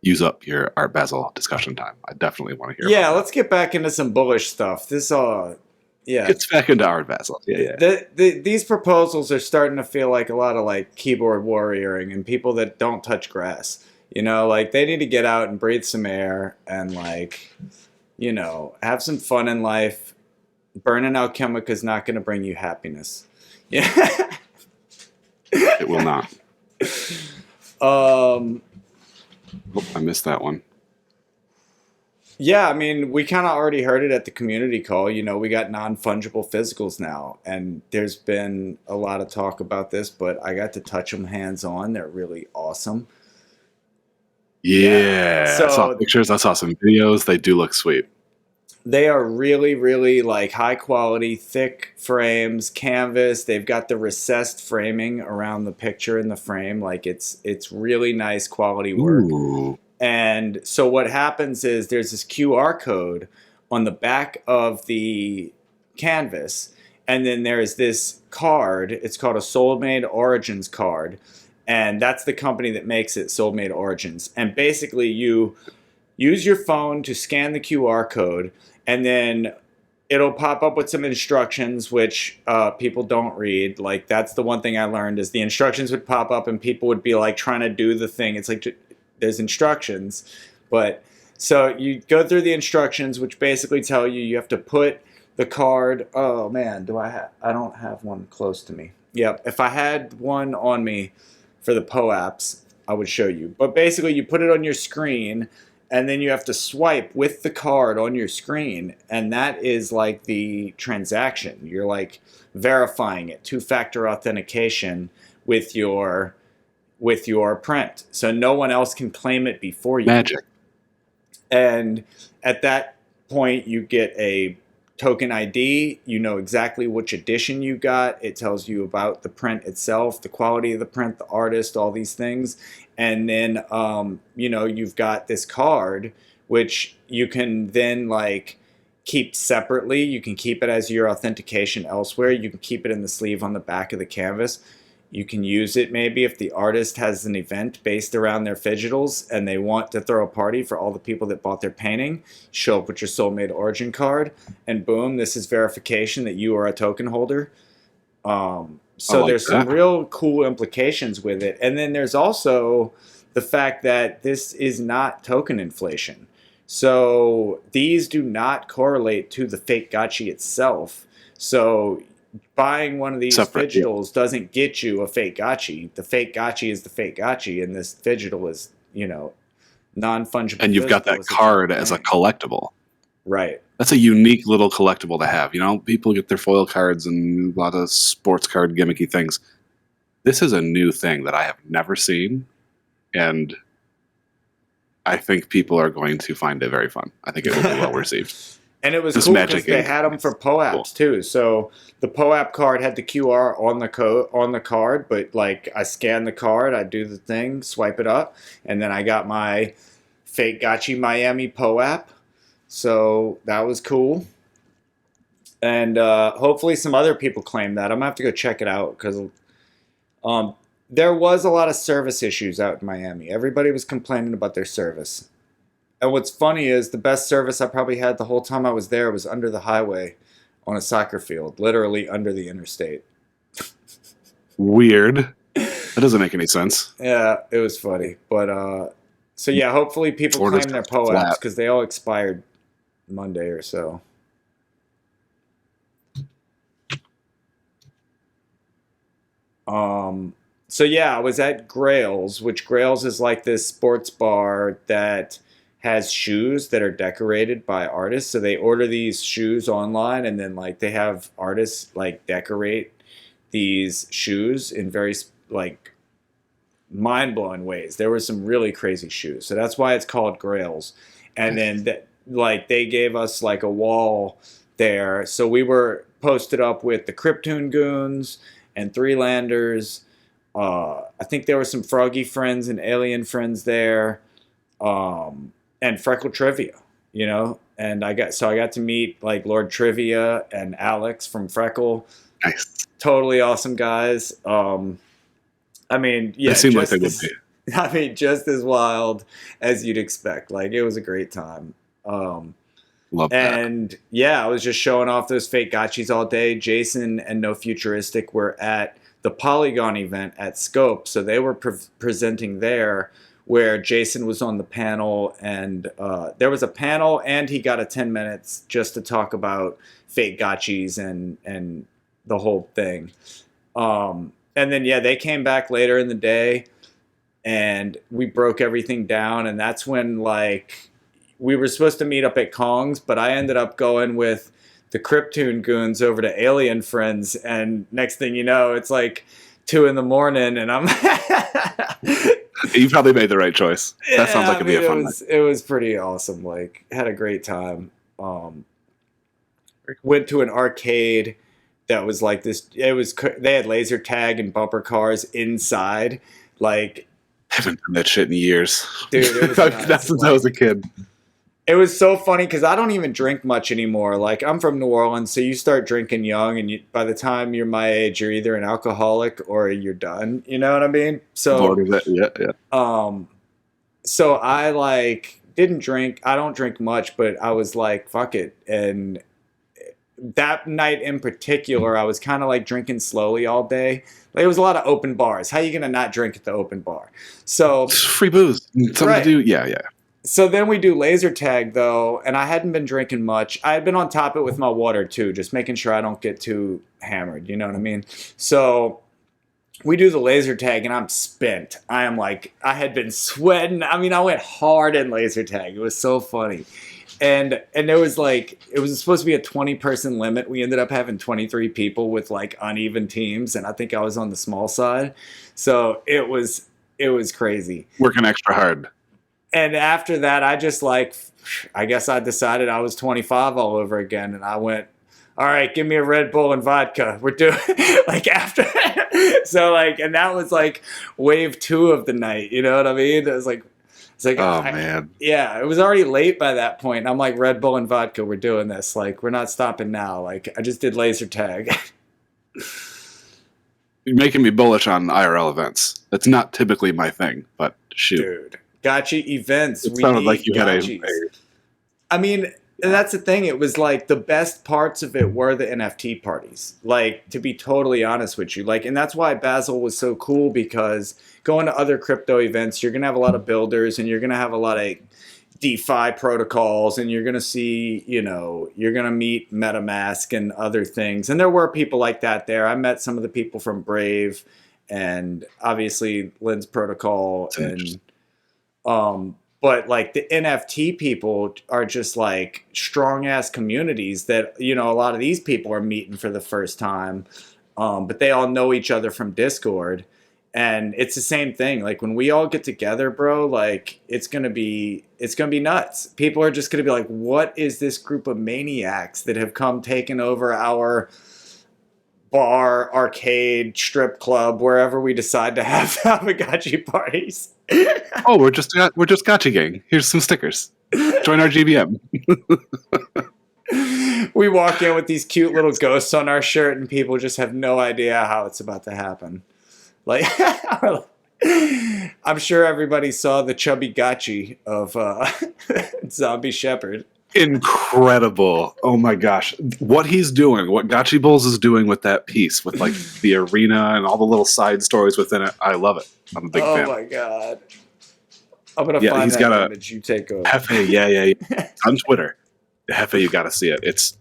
use up your Art Basel discussion time. I definitely want to hear. Yeah, let's get back into some bullish stuff. This yeah, gets back into Art Basel. Yeah. These proposals are starting to feel like a lot of like keyboard warrioring and people that don't touch grass. You know, like they need to get out and breathe some air and like, you know, have some fun in life. Burning Alchemica is not going to bring you happiness. Yeah. It will not. Oh, I missed that one. Yeah, I mean, we kind of already heard it at the community call. You know, we got non-fungible physicals now, and there's been a lot of talk about this, but I got to touch them hands-on. They're really awesome. Yeah. So, I saw pictures. I saw some videos. They do look sweet. They are really, really like high quality, thick frames, canvas. They've got the recessed framing around the picture in the frame. Like it's really nice quality work. Ooh. And so what happens is there's this QR code on the back of the canvas, and then there's this card. It's called a Soulmade Origins card, and that's the company that makes it, Soulmade Origins. And basically you use your phone to scan the QR code, and then it'll pop up with some instructions, which people don't read. Like, that's the one thing I learned is the instructions would pop up and people would be like trying to do the thing. It's like there's instructions, but so you go through the instructions, which basically tell you have to put the card. Oh man, I don't have one close to me. Yep, if I had one on me for the POAPs, I would show you. But basically, you put it on your screen, and then you have to swipe with the card on your screen, and that is like the transaction. You're like verifying it, two-factor authentication with your print, so no one else can claim it before you. Magic. And at that point, you get a token ID. You know exactly which edition you got. It tells you about the print itself, the quality of the print, the artist, all these things. And then, you know, you've got this card, which you can then like keep separately. You can keep it as your authentication elsewhere. You can keep it in the sleeve on the back of the canvas. You can use it maybe if the artist has an event based around their digitals and they want to throw a party for all the people that bought their painting. Show up with your Soulmade Origin card, and boom, this is verification that you are a token holder. So like there's some that. real cool implications with it. And then there's also the fact that this is not token inflation. So these do not correlate to the fake Gotchi itself. So buying one of these Separate, yeah. digitals doesn't get you a fake Gotchi. The fake Gotchi is the fake Gotchi, and this digital is, non-fungible. And you've got that physical. It's card different as a thing. collectible. Right. That's a unique little collectible to have. People get their foil cards and a lot of sports card gimmicky things. This is a new thing that I have never seen, and I think people are going to find it very fun. I think it will be well received. And it was This cool because Magic they Ink had them for is POAPs cool. too. So the POAP card had the QR on the card, but like I scanned the card, I do the thing, swipe it up, and then I got my fake Gotchi Miami POAP. So that was cool. And hopefully some other people claim that. I'm gonna have to go check it out because there was a lot of service issues out in Miami. Everybody was complaining about their service. And what's funny is the best service I probably had the whole time I was there was under the highway on a soccer field, literally under the interstate. Weird. That doesn't make any sense. Yeah, it was funny. But so yeah, hopefully people Florida's claim their flat. POAPs because they all expired Monday or so. So yeah, I was at Grails, which Grails is like this sports bar that has shoes that are decorated by artists. So they order these shoes online, and then like they have artists like decorate these shoes in very like mind-blowing ways. There were some really crazy shoes. So that's why it's called Grails. And then like they gave us like a wall there. So we were posted up with the Kryptoon Goons and Three Landers. I think there were some Froggy friends and Alien friends there. And Freckle Trivia, and I got to meet like Lord Trivia and Alex from Freckle. Nice. Totally awesome guys. I mean, yeah, It seemed like they would be. I mean, just as wild as you'd expect. Like, it was a great time. Love that. And yeah, I was just showing off those fake gotchis all day. Jason and No Futuristic were at the Polygon event at Scope, so they were presenting there, where Jason was on the panel, and there was a panel, and he got a 10 minutes just to talk about fake gotchis and the whole thing. And then, yeah, they came back later in the day, and we broke everything down, and that's when, like, we were supposed to meet up at Kong's, but I ended up going with the Kryptoon Goons over to Alien Friends, and next thing you know, it's like 2 a.m, and I'm... You probably made the right choice. That sounds like it'd be a fun night. It was pretty awesome. Like, had a great time. Went to an arcade that was like this. They had laser tag and bumper cars inside. Like, I haven't done that shit in years. Dude, it was Not nuts. since I was a kid. It was so funny because I don't even drink much anymore. Like, I'm from New Orleans, so you start drinking young, and by the time you're my age, you're either an alcoholic or you're done. You know what I mean? So, Yeah. So I like didn't drink. I don't drink much, but I was like, fuck it. And that night in particular, I was kind of like drinking slowly all day. Like, it was a lot of open bars. How are you gonna not drink at the open bar? So It's free booze. Something Right. to do. Yeah. So then we do laser tag though, and I hadn't been drinking much. I had been on top of it with my water too, just making sure I don't get too hammered. You know what I mean? So we do the laser tag, and I'm spent. I had been sweating. I mean, I went hard in laser tag. It was so funny. And there was like, it was supposed to be a 20-person limit. We ended up having 23 people with like uneven teams, and I think I was on the small side. So it was crazy. Working extra hard. And after that, I guess I decided I was 25 all over again, and I went, all right, give me a Red Bull and vodka. We're doing like after. So like, and that was like wave 2 of the night. You know what I mean? It's like, man. Yeah, it was already late by that point. I'm like, Red Bull and vodka, we're doing this. Like, we're not stopping now. Like, I just did laser tag. You're making me bullish on IRL events. That's not typically my thing, but shoot. Dude, gotcha events. It sounded like you had I mean, And that's the thing. It was like the best parts of it were the NFT parties. Like, to be totally honest with you, like, and that's why Basel was so cool, because going to other crypto events, you're gonna have a lot of builders, and you're gonna have a lot of DeFi protocols, and you're gonna see, you're gonna meet MetaMask and other things. And there were people like that there. I met some of the people from Brave, and obviously Lens Protocol, and but like the NFT people are just like strong ass communities that, a lot of these people are meeting for the first time. But they all know each other from Discord. And it's the same thing. Like when we all get together, bro, like it's gonna be nuts. People are just gonna be like, what is this group of maniacs that have come taking over our bar, arcade, strip club, wherever we decide to have Aavegotchi parties? Oh, we're just Gotcha Gang. Here's some stickers. Join our GBM. We walk in with these cute little ghosts on our shirt, and people just have no idea how it's about to happen. Like, I'm sure everybody saw the chubby Gotchi of ZombieShepherd. Incredible. Oh my gosh. What he's doing, what Gotchi Bulls is doing with that piece, with like the arena and all the little side stories within it, I love it. I'm a big fan. Oh my god. I'm going to find that image. You take over. Hefe, yeah. It's on Twitter. The Hefe, you got to see it. It's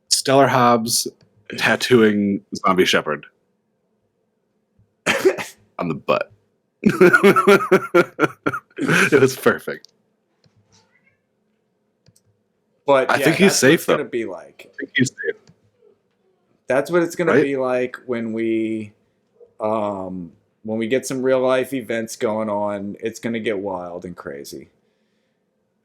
Stellar Hobbs tattooing ZombieShepherd on the butt. It was perfect. But I think he's safe, though. Gonna be like. I think he's safe. That's what it's going to be like when we get some real life events going on. It's going to get wild and crazy.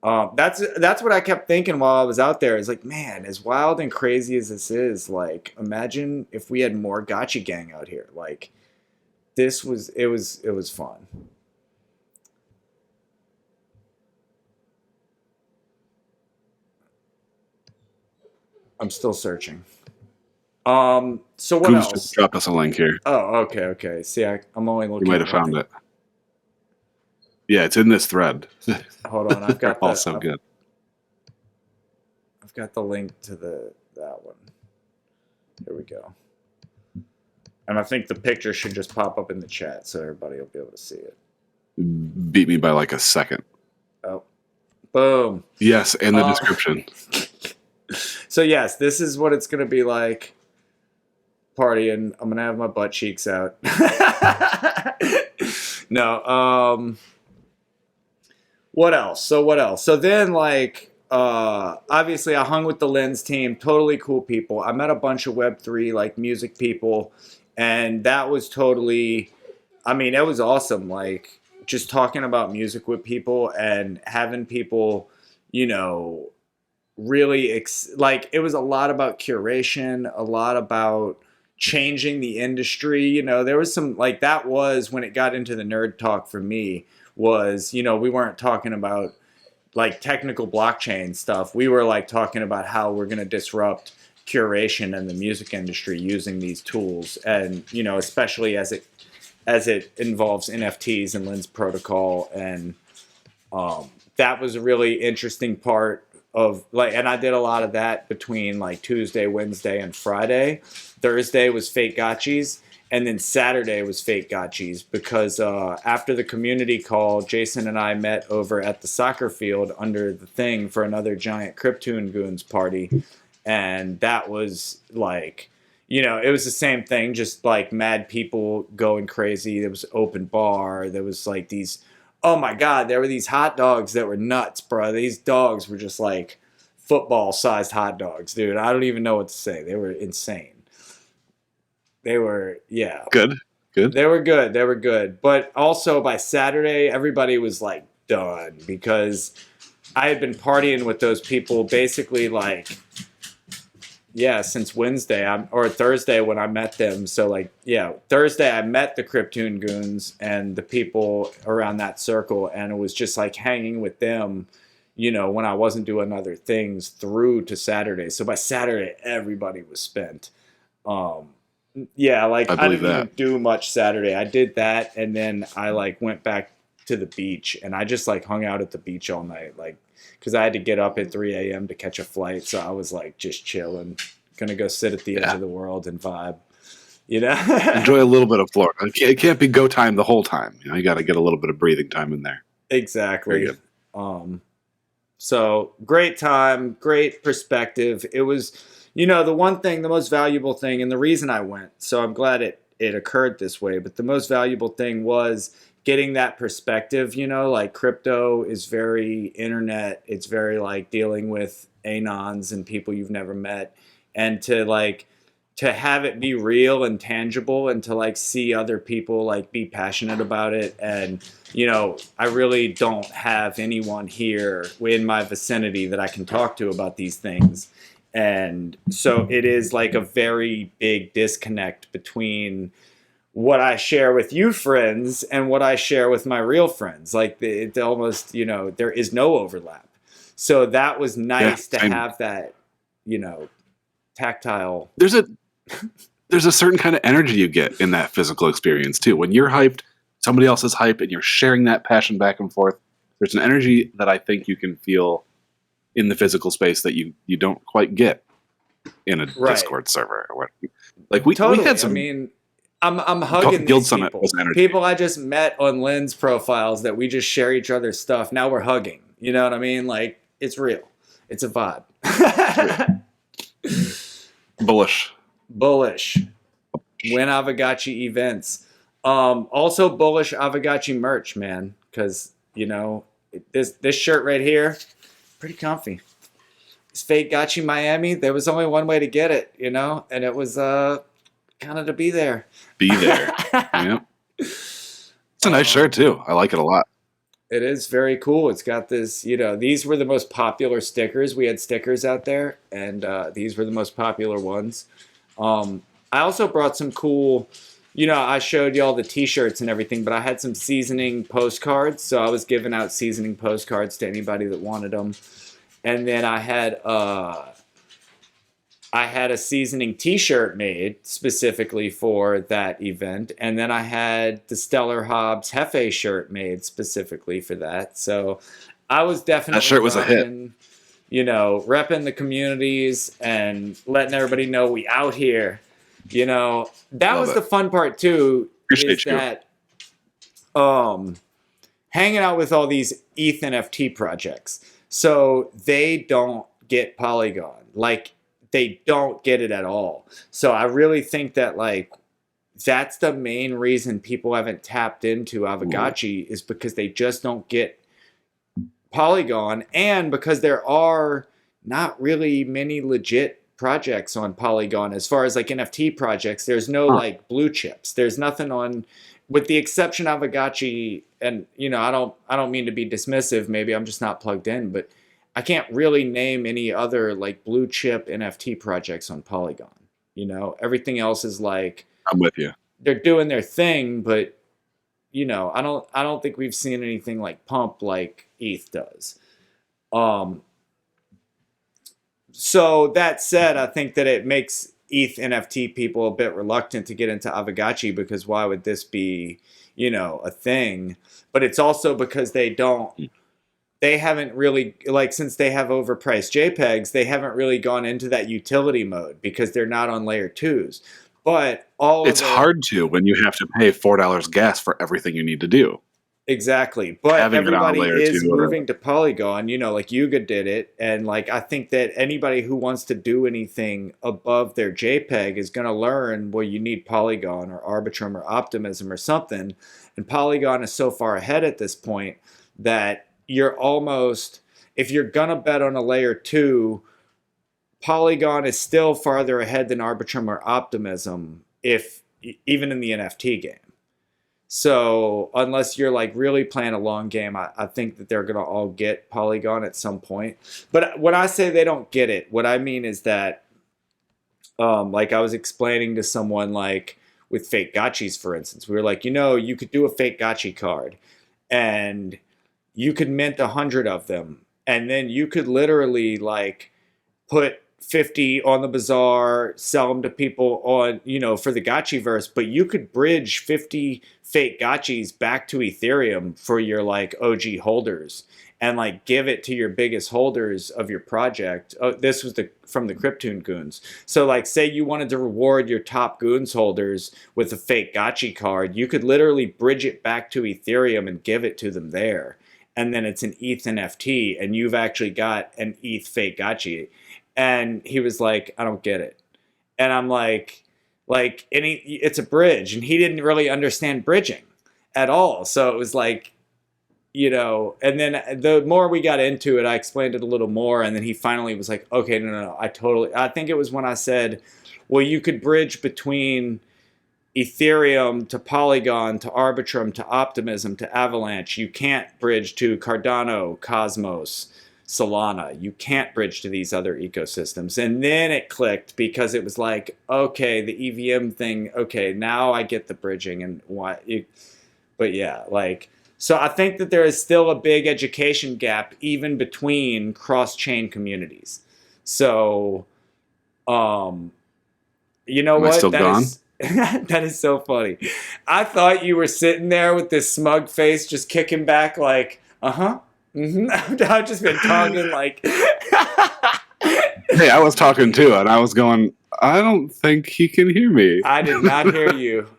That's what I kept thinking while I was out there. Is like, man, as wild and crazy as this is, like, imagine if we had more Gotchi Gang out here. Like, it was fun. I'm still searching. So what Goose else? just dropped us a link here. Oh, okay. See, I'm only looking. You might have found it. Yeah, it's in this thread. Hold on, I've got also good. I've got the link to that one. Here we go. And I think the picture should just pop up in the chat so everybody will be able to see it. Beat me by like a second. Oh, boom. Yes, and the description. So yes, this is what it's going to be like partying. I'm going to have my butt cheeks out. No, what else? So then, like, obviously I hung with the Lens team, totally cool people. I met a bunch of Web3, like, music people, and that was totally, I mean, it was awesome. Like, just talking about music with people and having people, really, like, it was a lot about curation, a lot about changing the industry. There was some, like, that was when it got into the nerd talk for me, was, we weren't talking about like technical blockchain stuff. We were like talking about how we're going to disrupt curation in the music industry using these tools, and especially as it involves NFTs and Lens Protocol. And that was a really interesting part of, like, and I did a lot of that between like Tuesday, Wednesday, and Friday. Thursday was Fake Gotchis, and then Saturday was Fake Gotchis, because after the community call, Jason and I met over at the soccer field under the thing for another giant Cryptoon Goons party. And that was like, it was the same thing, just like mad people going crazy. There was open bar. There was like these, oh my God, there were these hot dogs that were nuts, bro. These dogs were just like football-sized hot dogs, dude. I don't even know what to say. They were insane. They were, yeah. Good. They were good. But also by Saturday, everybody was like done, because I had been partying with those people basically like, since Wednesday or Thursday when I met them. So like, Thursday I met the Cryptoon Goons and the people around that circle, and it was just like hanging with them, when I wasn't doing other things through to Saturday. So by Saturday, everybody was spent. I didn't even do much Saturday. I did that, and then I like went back to the beach, and I just like hung out at the beach all night, like because I had to get up at 3 a.m. to catch a flight, so I was like just chilling, gonna go sit at the edge of the world and vibe, you know. Enjoy a little bit of Florida. It can't be go time the whole time. You know, you got to get a little bit of breathing time in there. Exactly. So great time, great perspective. It was, you know, the one thing, the most valuable thing, and the reason I went, so I'm glad it occurred this way, but the most valuable thing was getting that perspective, you know, like crypto is very internet. It's very like dealing with anons and people you've never met, and to have it be real and tangible, and to like see other people like be passionate about it. And you know, I really don't have anyone here in my vicinity that I can talk to about these things, and so it is like a very big disconnect between what I share with you friends and what I share with my real friends. Like it almost, you know, there is no overlap. So that was nice to have that, you know, tactile. There's a certain kind of energy you get in that physical experience too. When you're hyped, somebody else is hyped, and you're sharing that passion back and forth. There's an energy that I think you can feel in the physical space that you don't quite get in a Discord server or what. Like we had some. I mean, I'm hugging these people I just met on Lynn's profiles that we just share each other's stuff. Now we're hugging. You know what I mean? Like it's real. It's a vibe. Bullish. Win Aavegotchi events. Also bullish Aavegotchi merch, man, because you know this shirt right here, pretty comfy. It's Fake Gotchi Miami. There was only one way to get it, you know, and it was kind of to be there. Yep. It's a nice shirt too. I like it a lot. It is very cool. It's got this, you know, these were the most popular stickers. We had stickers out there, and these were the most popular ones. I also brought some cool, you know, I showed y'all the t-shirts and everything, but I had some seasoning postcards. So I was giving out seasoning postcards to anybody that wanted them. And then I had a seasoning t-shirt made specifically for that event. And then I had the Stellar Hobbs Hefe shirt made specifically for that. So I was definitely that shirt was a hit. You know, repping the communities and letting everybody know we out here. You know, that was the fun part too. Appreciate you. That hanging out with all these ETH NFT projects. So they don't get Polygon. Like they don't get it at all. So I really think that like that's the main reason people haven't tapped into Aavegotchi is because they just don't get Polygon, and because there are not really many legit projects on Polygon as far as like NFT projects. There's no like blue chips. There's nothing on, with the exception of Aavegotchi. And you know, I don't mean to be dismissive. Maybe I'm just not plugged in, but I can't really name any other like blue chip NFT projects on Polygon. You know, everything else is like, I'm with you. They're doing their thing, but you know, I don't think we've seen anything like pump like ETH does. So that said, I think that it makes ETH NFT people a bit reluctant to get into Aavegotchi, because why would this be, you know, a thing? But it's also because they haven't really, like, since they have overpriced JPEGs, they haven't really gone into that utility mode because they're not on layer 2s. But it's hard to when you have to pay $4 gas for everything you need to do. Exactly. But everybody is moving to Polygon, you know, like Yuga did it. And like, I think that anybody who wants to do anything above their JPEG is going to learn, well, you need Polygon or Arbitrum or Optimism or something. And Polygon is so far ahead at this point that you're almost, if you're going to bet on a layer 2, Polygon is still farther ahead than Arbitrum or Optimism, if even in the NFT game. So unless you're like really playing a long game, I think that they're going to all get Polygon at some point. But when I say they don't get it, what I mean is that, like I was explaining to someone, like with fake gotchis, for instance, we were like, you know, you could do a fake gotchi card and you could mint 100 of them. And then you could literally like put 50 on the bazaar, sell them to people on, for the Gotchiverse, but you could bridge 50 fake Gotchis back to Ethereum for your like OG holders and like give it to your biggest holders of your project. Oh, this was from the Cryptoon Goons. So like say you wanted to reward your top Goons holders with a fake Gotchi card, you could literally bridge it back to Ethereum and give it to them there. And then it's an ETH NFT and you've actually got an ETH fake Gotchi. And he was like, I don't get it. And I'm like, it's a bridge. And he didn't really understand bridging at all. So it was like, and then the more we got into it, I explained it a little more. And then he finally was like, okay, no. I think it was when I said, well, you could bridge between Ethereum to Polygon to Arbitrum to Optimism to Avalanche. You can't bridge to Cardano, Cosmos, Solana. You can't bridge to these other ecosystems. And then it clicked because it was like, okay, the EVM thing, okay, now I get the bridging and why. But yeah, like, so I think that there is still a big education gap even between cross-chain communities. So, you know Am what? I still gone? That is so funny. I thought you were sitting there with this smug face just kicking back like, uh-huh. Mm-hmm. I've just been talking like. Hey, I was talking too, and I was going, I don't think he can hear me. I did not hear you.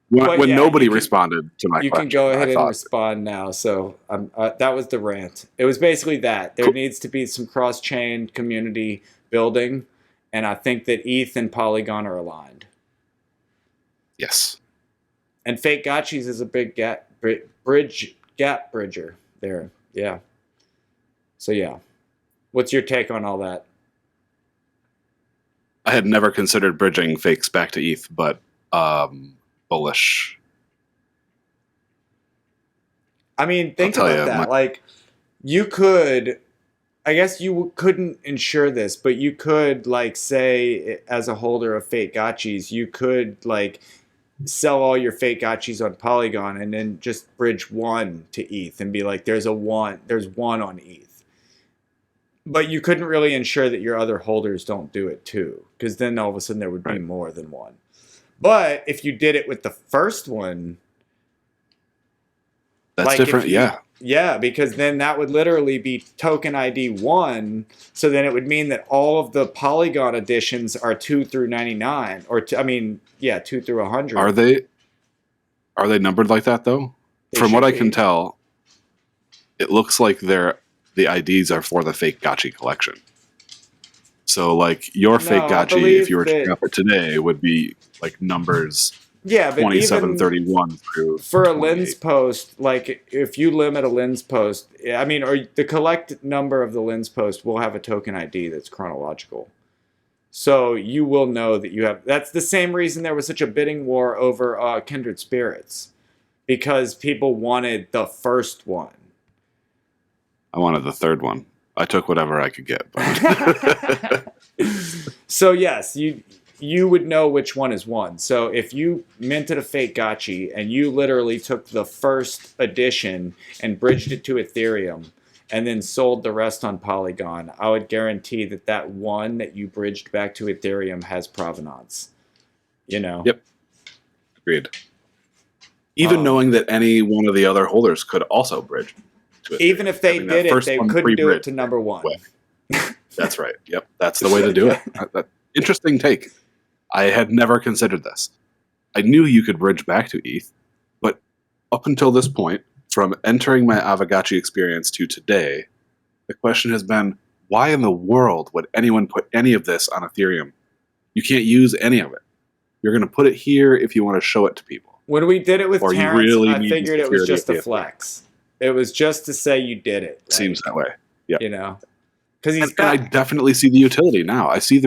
When nobody responded to my question. You can go ahead and respond now. So that was the rant. It was basically that. There needs to be some cross-chain community building, and I think that ETH and Polygon are aligned. Yes. And fake Gotchis is a big gap bridger. There, yeah. So yeah, what's your take on all that? I had never considered bridging fakes back to ETH, but bullish. I mean, think about that. Like, you could, I guess you couldn't insure this, but you could, like, say, as a holder of fake Gotchis, you could, like, sell all your fake Gotchis on Polygon and then just bridge one to ETH and be like, there's one on ETH. But you couldn't really ensure that your other holders don't do it too, because then all of a sudden there would be more than one. But if you did it with the first one, that's like different, yeah. Yeah, because then that would literally be token ID 1. So then it would mean that all of the Polygon editions are 2 through 99, or 2 through 100. Are they numbered like that though? From what I can tell, it looks like the IDs are for the fake Gotchi collection. So like your fake Gotchi, if you were to drop it today, would be like numbers. Yeah, but 2731 through for a lens post, like if you limit a lens post, I mean, or the collect number of the lens post will have a token ID that's chronological. So you will know that you have. That's the same reason there was such a bidding war over Kindred Spirits, because people wanted the first one. I wanted the third one. I took whatever I could get. But. So yes, you would know which one is one. So if you minted a fake Gotchi and you literally took the first edition and bridged it to Ethereum and then sold the rest on Polygon, I would guarantee that one that you bridged back to Ethereum has provenance. Yep. Agreed. Even knowing that any one of the other holders could also bridge to Ethereum. Even if they did it, they couldn't do it to number one. That's right. Yep. That's the way to do it. Interesting take. I had never considered this. I knew you could bridge back to ETH, but up until this point, from entering my Aavegotchi experience to today, the question has been, why in the world would anyone put any of this on Ethereum? You can't use any of it. You're going to put it here if you want to show it to people. When we did it with Terrence, I figured it was just a flex. It was just to say you did it. Like, seems that way. Yeah. Because and I definitely see the utility now. I see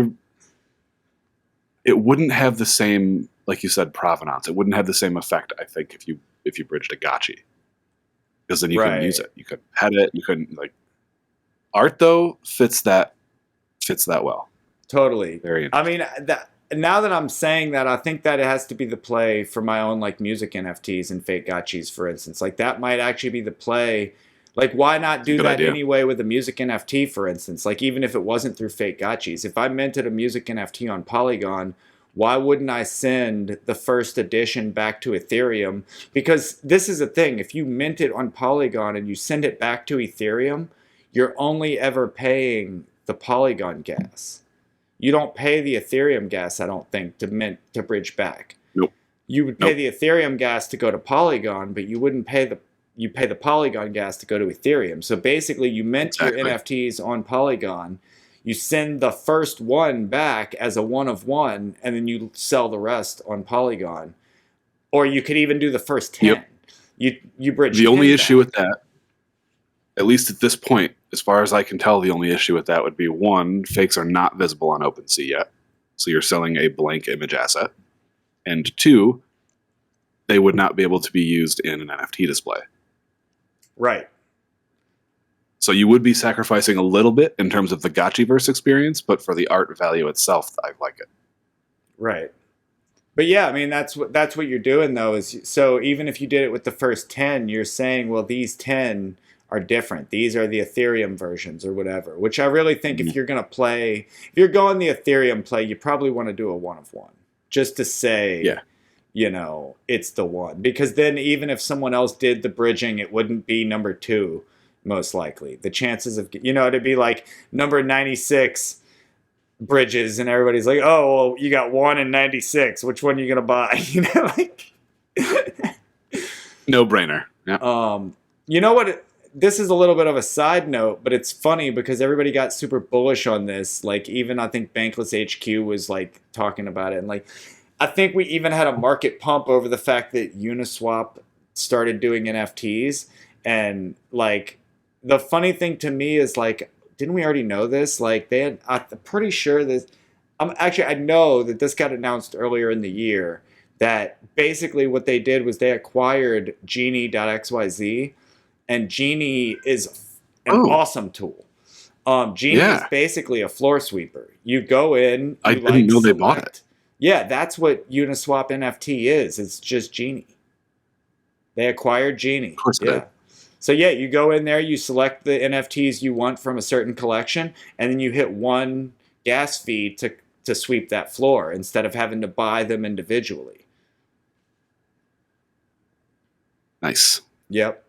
it wouldn't have the same, like you said, provenance. It wouldn't have the same effect, I think, if you bridged a Gotchi. Because then you couldn't use it. You couldn't pet it. You couldn't art though fits that well. Totally. Very interesting. I mean, now that I'm saying that, I think that it has to be the play for my own music NFTs and fake Gotchis, for instance. Like that might actually be the play Like, why not do Good that idea. anyway with a music NFT, for instance? Like, even if it wasn't through fake gotchis, if I minted a music NFT on Polygon, why wouldn't I send the first edition back to Ethereum? Because this is a thing. If you mint it on Polygon and you send it back to Ethereum, you're only ever paying the Polygon gas. You don't pay the Ethereum gas, I don't think, to bridge back. Nope. You would pay the Ethereum gas to go to Polygon, but you wouldn't pay the Polygon gas to go to Ethereum. So basically, you mint your NFTs on Polygon, you send the first one back as a one of one, and then you sell the rest on Polygon. Or you could even do the first 10. Yep. You bridge. The only issue with that, at least at this point, as far as I can tell, the only issue with that would be, one, fakes are not visible on OpenSea yet. So you're selling a blank image asset. And two, they would not be able to be used in an NFT display. Right. So you would be sacrificing a little bit in terms of the Gotchiverse experience, but for the art value itself, I like it. Right. But yeah, I mean, that's what you're doing, though. Is so even if you did it with the first 10, you're saying, well, these 10 are different. These are the Ethereum versions or whatever, which I really think if you're going to play, if you're going the Ethereum play, you probably want to do a one of one just to say, you know, it's the one. Because then even if someone else did the bridging, it wouldn't be number 2. Most likely the chances of, you know, it'd be like number 96 bridges and everybody's like, oh, well, you got 1 and 96, which one are you gonna buy? You know, like no brainer. You know what, this is a little bit of a side note, but it's funny because everybody got super bullish on this. Like, even I think Bankless HQ was like talking about it, and like I think we even had a market pump over the fact that Uniswap started doing NFTs. And like, the funny thing to me is, like, didn't we already know this? Like, I'm pretty sure this, I know that this got announced earlier in the year, that basically what they did was they acquired Genie.xyz, and Genie is an awesome tool. Genie is basically a floor sweeper. You go in, I didn't know they bought it. Yeah, that's what Uniswap NFT is. It's just Genie. They acquired Genie. Of course they did. So yeah, you go in there, you select the NFTs you want from a certain collection, and then you hit one gas fee to sweep that floor instead of having to buy them individually. Nice. Yep.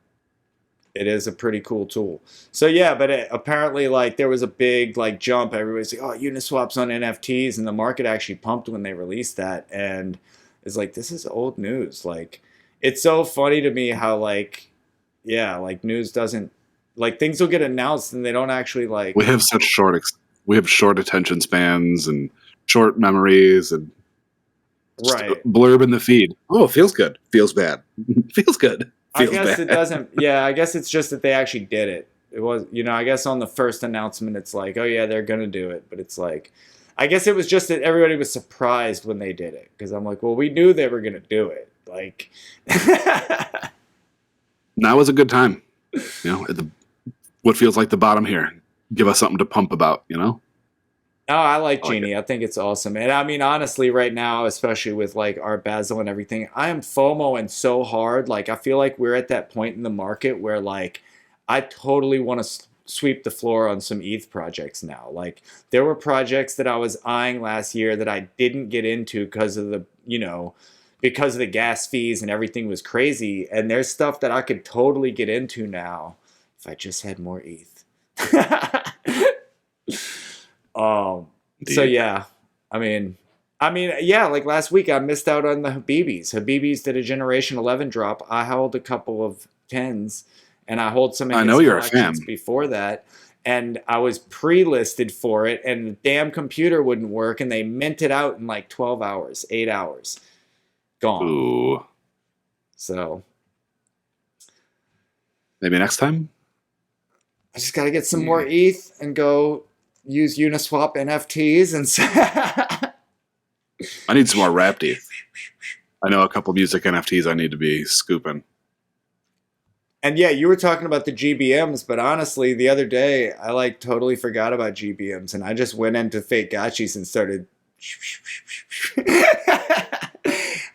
It is a pretty cool tool. So yeah, but apparently, like, there was a big like jump. Everybody's like, oh, Uniswap's on NFTs, and the market actually pumped when they released that. And it's like, this is old news. Like, it's so funny to me how like, yeah, like news doesn't, like, things will get announced and they don't actually like. We have such short attention spans and short memories and blurb in the feed. Oh, feels good. Feels bad. Feels good. Feels I guess bad. It doesn't. Yeah, I guess it's just that they actually did it. It was, you know, I guess on the first announcement, it's like, oh yeah, they're gonna do it, but it's like, I guess it was just that everybody was surprised when they did it, because I'm like, well, we knew they were gonna do it. Like, now is a good time. You know, what feels like the bottom here. Give us something to pump about. You know. Oh, I like Genie. I think it's awesome. And I mean, honestly, right now, especially with like Art Basel and everything, I am FOMOing so hard. Like, I feel like we're at that point in the market where like I totally want to sweep the floor on some ETH projects now. Like, there were projects that I was eyeing last year that I didn't get into because of the, you know, because of the gas fees and everything was crazy. And there's stuff that I could totally get into now if I just had more ETH. So yeah, I mean, yeah, like last week I missed out on the Habibis. Habibis did a Generation 11 drop. I held a couple of 10s, and I hold some of his collections before that. And I was pre-listed for it, and the damn computer wouldn't work, and they minted out in like 12 hours, 8 hours. Gone. Ooh. So maybe next time? I just got to get some more ETH and go use Uniswap NFTs and I need some more wrapped ETH. I know a couple music NFTs I need to be scooping. And yeah, you were talking about the GBMs, but honestly, the other day I like totally forgot about GBMs, and I just went into fake gotchis and started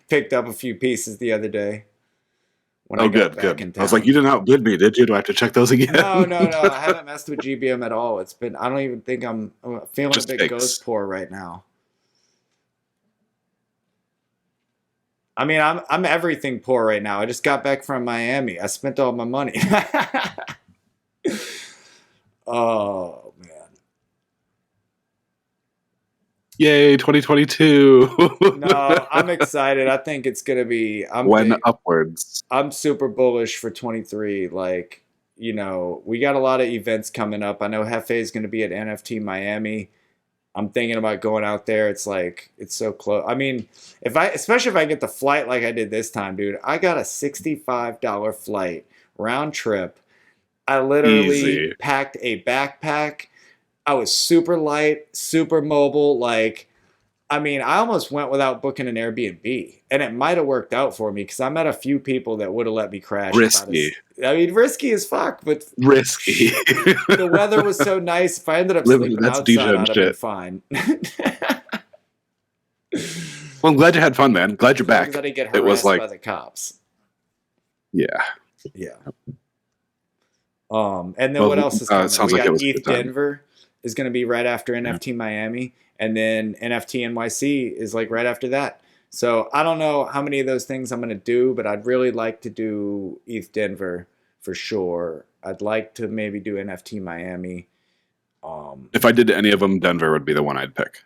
picked up a few pieces the other day. when Oh, I got good, back good. in I was town. like, you didn't outbid me, did you? Do I have to check those again? No. I haven't messed with GBM at all. It's been. I don't even think I'm feeling Just a bit fakes. ghost poor right now. I mean, I'm everything poor right now. I just got back from Miami. I spent all my money. Oh man. Yay, 2022. No, I'm excited. I think it's gonna be. When upwards. I'm super bullish for 23. Like, we got a lot of events coming up. I know Hefe is gonna be at NFT Miami. I'm thinking about going out there. It's like it's so close. I mean, especially if I get the flight like I did this time, dude. I got a $65 flight round trip. I literally Easy. packed a backpack. I was super light, super mobile. Like, I mean, I almost went without booking an Airbnb, and it might have worked out for me because I met a few people that would have let me crash. Risky. Risky as fuck, but Risky. the weather was so nice. If I ended up Living- sleeping that's outside, DJ I'd have been shit. fine. Well, I'm glad you had fun, man. Glad you're back. I didn't get It was harassed like, by the cops. yeah. Yeah. And then Well, what else is coming? it sounds We like it got was a ETH good time. Denver is going to be right after NFT Miami, and then NFT NYC is like right after that. So I don't know how many of those things I'm going to do, but I'd really like to do ETH Denver for sure. I'd like to maybe do NFT Miami. If I did any of them, Denver would be the one I'd pick.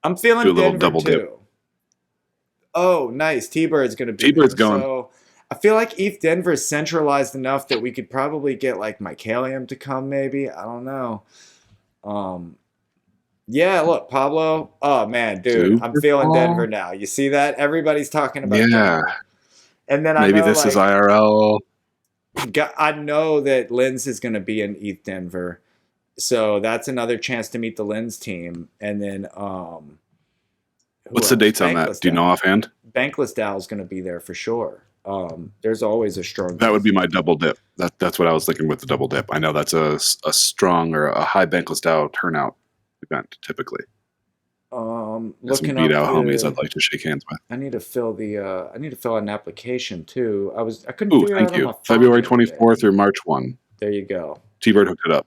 I'm feeling Do a little Denver double too. dip. Oh, nice. T-Bird's going to be T-Bird's there. going. So I feel like ETH Denver is centralized enough that we could probably get like Mycelium to come maybe. I don't know. Yeah, look, Pablo. Oh man, dude, I'm Super feeling Bowl? Denver now. You see that? Everybody's talking about Yeah. Denver. And then Maybe I know this is IRL. I know that Linz is going to be in ETH Denver. So that's another chance to meet the Linz team. And then What's the dates on that? Do you know offhand? Bankless Dow is going to be there for sure. There's always a strong. That would be my double dip. That's what I was thinking with the double dip. I know that's a strong or a high Bankless Dow turnout event typically. Some Looking beat up out homies I'd like to shake hands with. I need to fill an application too. I couldn't Ooh, figure thank out on you. my phone February the other day. 24th through March 1. There you go. T-Bird hooked it up.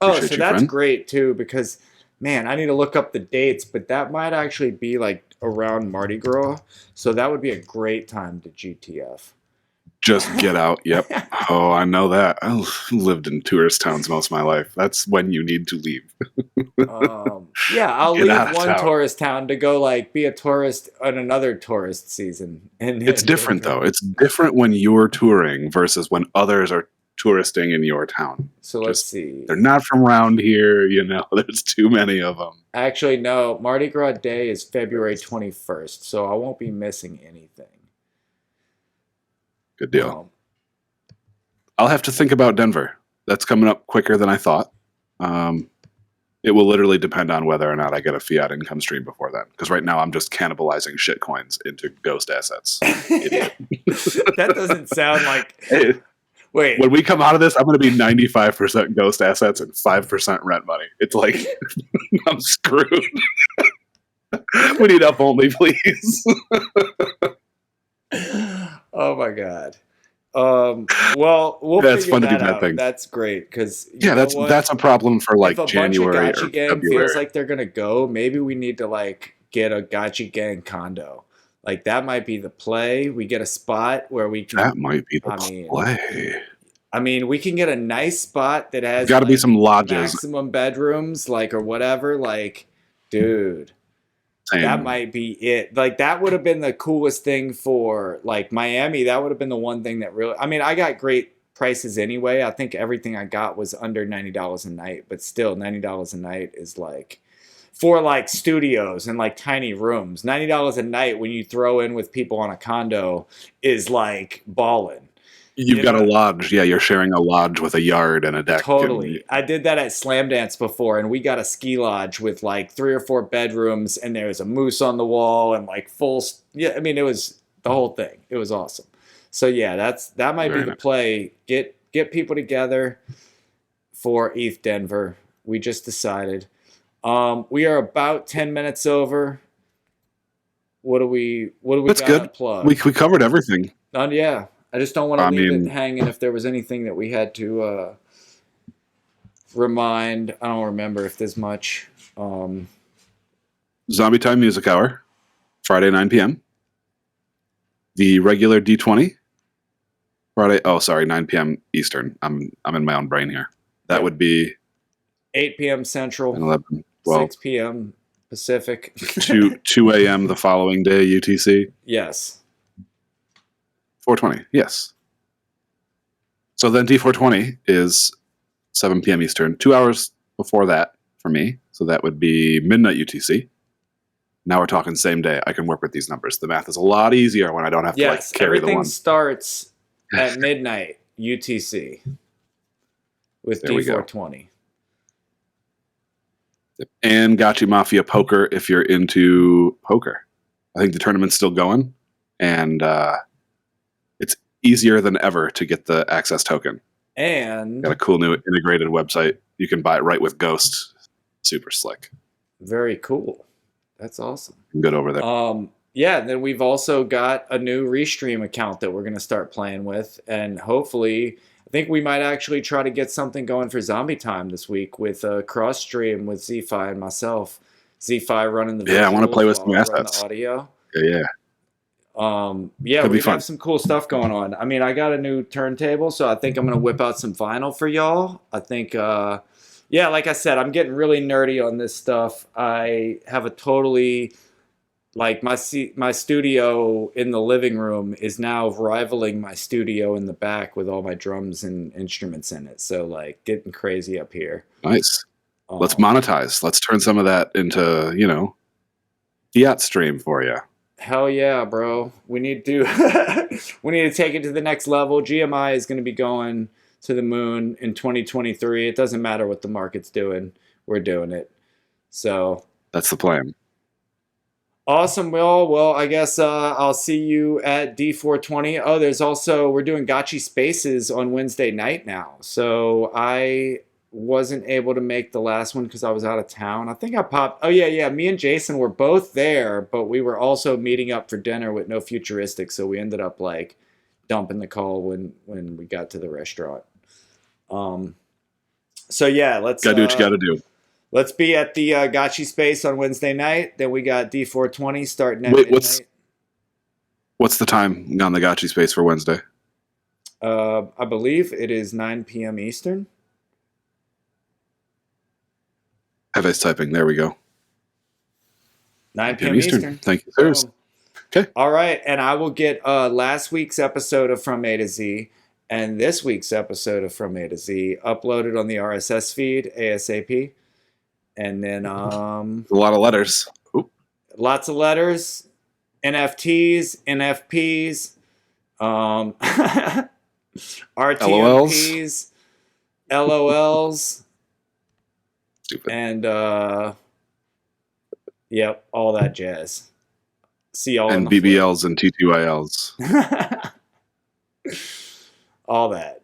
Oh, Appreciate so you, that's friend. great too because man, I need to look up the dates, but that might actually be like around Mardi Gras. So that would be a great time to GTF. Just get out. Yep. Oh, I know that. I've lived in tourist towns most of my life. That's when you need to leave. Yeah, I'll Get out leave of one town. tourist town to go like be a tourist on another tourist season. And It's different though. It's different when you're touring versus when others are touristing in your town. So let's see. They're not from around here, there's too many of them. Actually, no. Mardi Gras Day is February 21st, so I won't be missing anything. Good deal. I'll have to think about Denver. That's coming up quicker than I thought. It will literally depend on whether or not I get a fiat income stream before then. Because right now I'm just cannibalizing shit coins into ghost assets. That doesn't sound like... Hey, wait. when we come out of this, I'm going to be 95% ghost assets and 5% rent money. It's like, I'm screwed. We need up only, please. Oh my god. Well, we'll That's figure fun to that do bad out. things. That's great because that's a problem for like if a January bunch of or Gotchi gang February. feels like they're gonna go, maybe we need to like get a Gotchi gang condo. Like that might be the play. We get a spot where we can. That might be the play. I mean, we can get a nice spot that has Got to be some lodges. maximum bedrooms, like or whatever. Like, dude. Same. That might be it. Like that would have been the coolest thing for like Miami. That would have been the one thing that really. I mean, I got great prices anyway. I think everything I got was under $90 a night, but still $90 a night is like for like studios and like tiny rooms. $90 a night when you throw in with people on a condo is like balling. You've got a lodge. Yeah, you're sharing a lodge with a yard and a deck. Totally. I did that at Slam Dance before, and we got a ski lodge with like 3 or 4 bedrooms, and there was a moose on the wall and like full. Yeah, I mean, it was the whole thing. It was awesome. So yeah, that might be the play. Get people together for ETH Denver. We just decided. We are about 10 minutes over. What do we That's got good. to plug? We covered everything. Yeah. I just don't want to I leave it mean, hanging if there was anything that we had to remind. I don't remember if there's much. Zombie Time Music Hour, Friday 9 p.m. The regular D20, Friday. Oh, sorry, 9 p.m. Eastern. I'm in my own brain here. That would be 8 p.m. Central, 11, 12, 6 p.m. Pacific. 2 a.m. the following day UTC. Yes. 420. Yes. So then D420 is 7 p.m. Eastern. 2 hours before that for me. So that would be midnight UTC. Now we're talking same day. I can work with these numbers. The math is a lot easier when I don't have to like carry the one. Everything starts at midnight UTC with D420. And Gotchi Mafia Poker if you're into poker. I think the tournament's still going, and it's easier than ever to get the access token. And got a cool new integrated website. You can buy it right with Ghost. Super slick. Very cool. That's awesome. Good over there. Yeah, then we've also got a new Restream account that we're going to start playing with, and hopefully, I think we might actually try to get something going for Zombie Time this week with a cross stream with Z-Fi and myself. Z-Fi running the visuals. Yeah, I want to play with some assets. The audio. Yeah. Yeah, we have some cool stuff going on. I mean, I got a new turntable, so I think I'm going to whip out some vinyl for y'all. I think, yeah, like I said, I'm getting really nerdy on this stuff. I have a totally, like, my studio in the living room is now rivaling my studio in the back with all my drums and instruments in it. So, like, getting crazy up here. Nice. Let's monetize. Let's turn some of that into, fiat stream for you. Hell yeah, bro. We need to take it to the next level. GMI is going to be going to the moon in 2023. It doesn't matter what the market's doing. We're doing it. So that's the plan. Awesome, Will. Well, I guess I'll see you at D420. Oh, we're doing Gotchi Spaces on Wednesday night now. So I wasn't able to make the last one because I was out of town. I think I popped. Oh, yeah. Me and Jason were both there, but we were also meeting up for dinner with No Futuristic. So we ended up like dumping the call when we got to the restaurant. So yeah, let's gotta do what you gotta do. Let's be at the Gotchi Space on Wednesday night. Then we got D420 starting at midnight. What's the time on the Gotchi Space for Wednesday? I believe it is 9 p.m. Eastern. Hefe's typing. There we go. 9 p.m. Eastern. Thank you, sirs. Okay. All right, and I will get last week's episode of From A to Z and this week's episode of From A to Z uploaded on the RSS feed ASAP. And then a lot of letters. Oop. Lots of letters, NFTs, NFPs, RTMPs, LOLs, stupid, and yep, all that jazz. See all and BBLs and TTYLs. all that.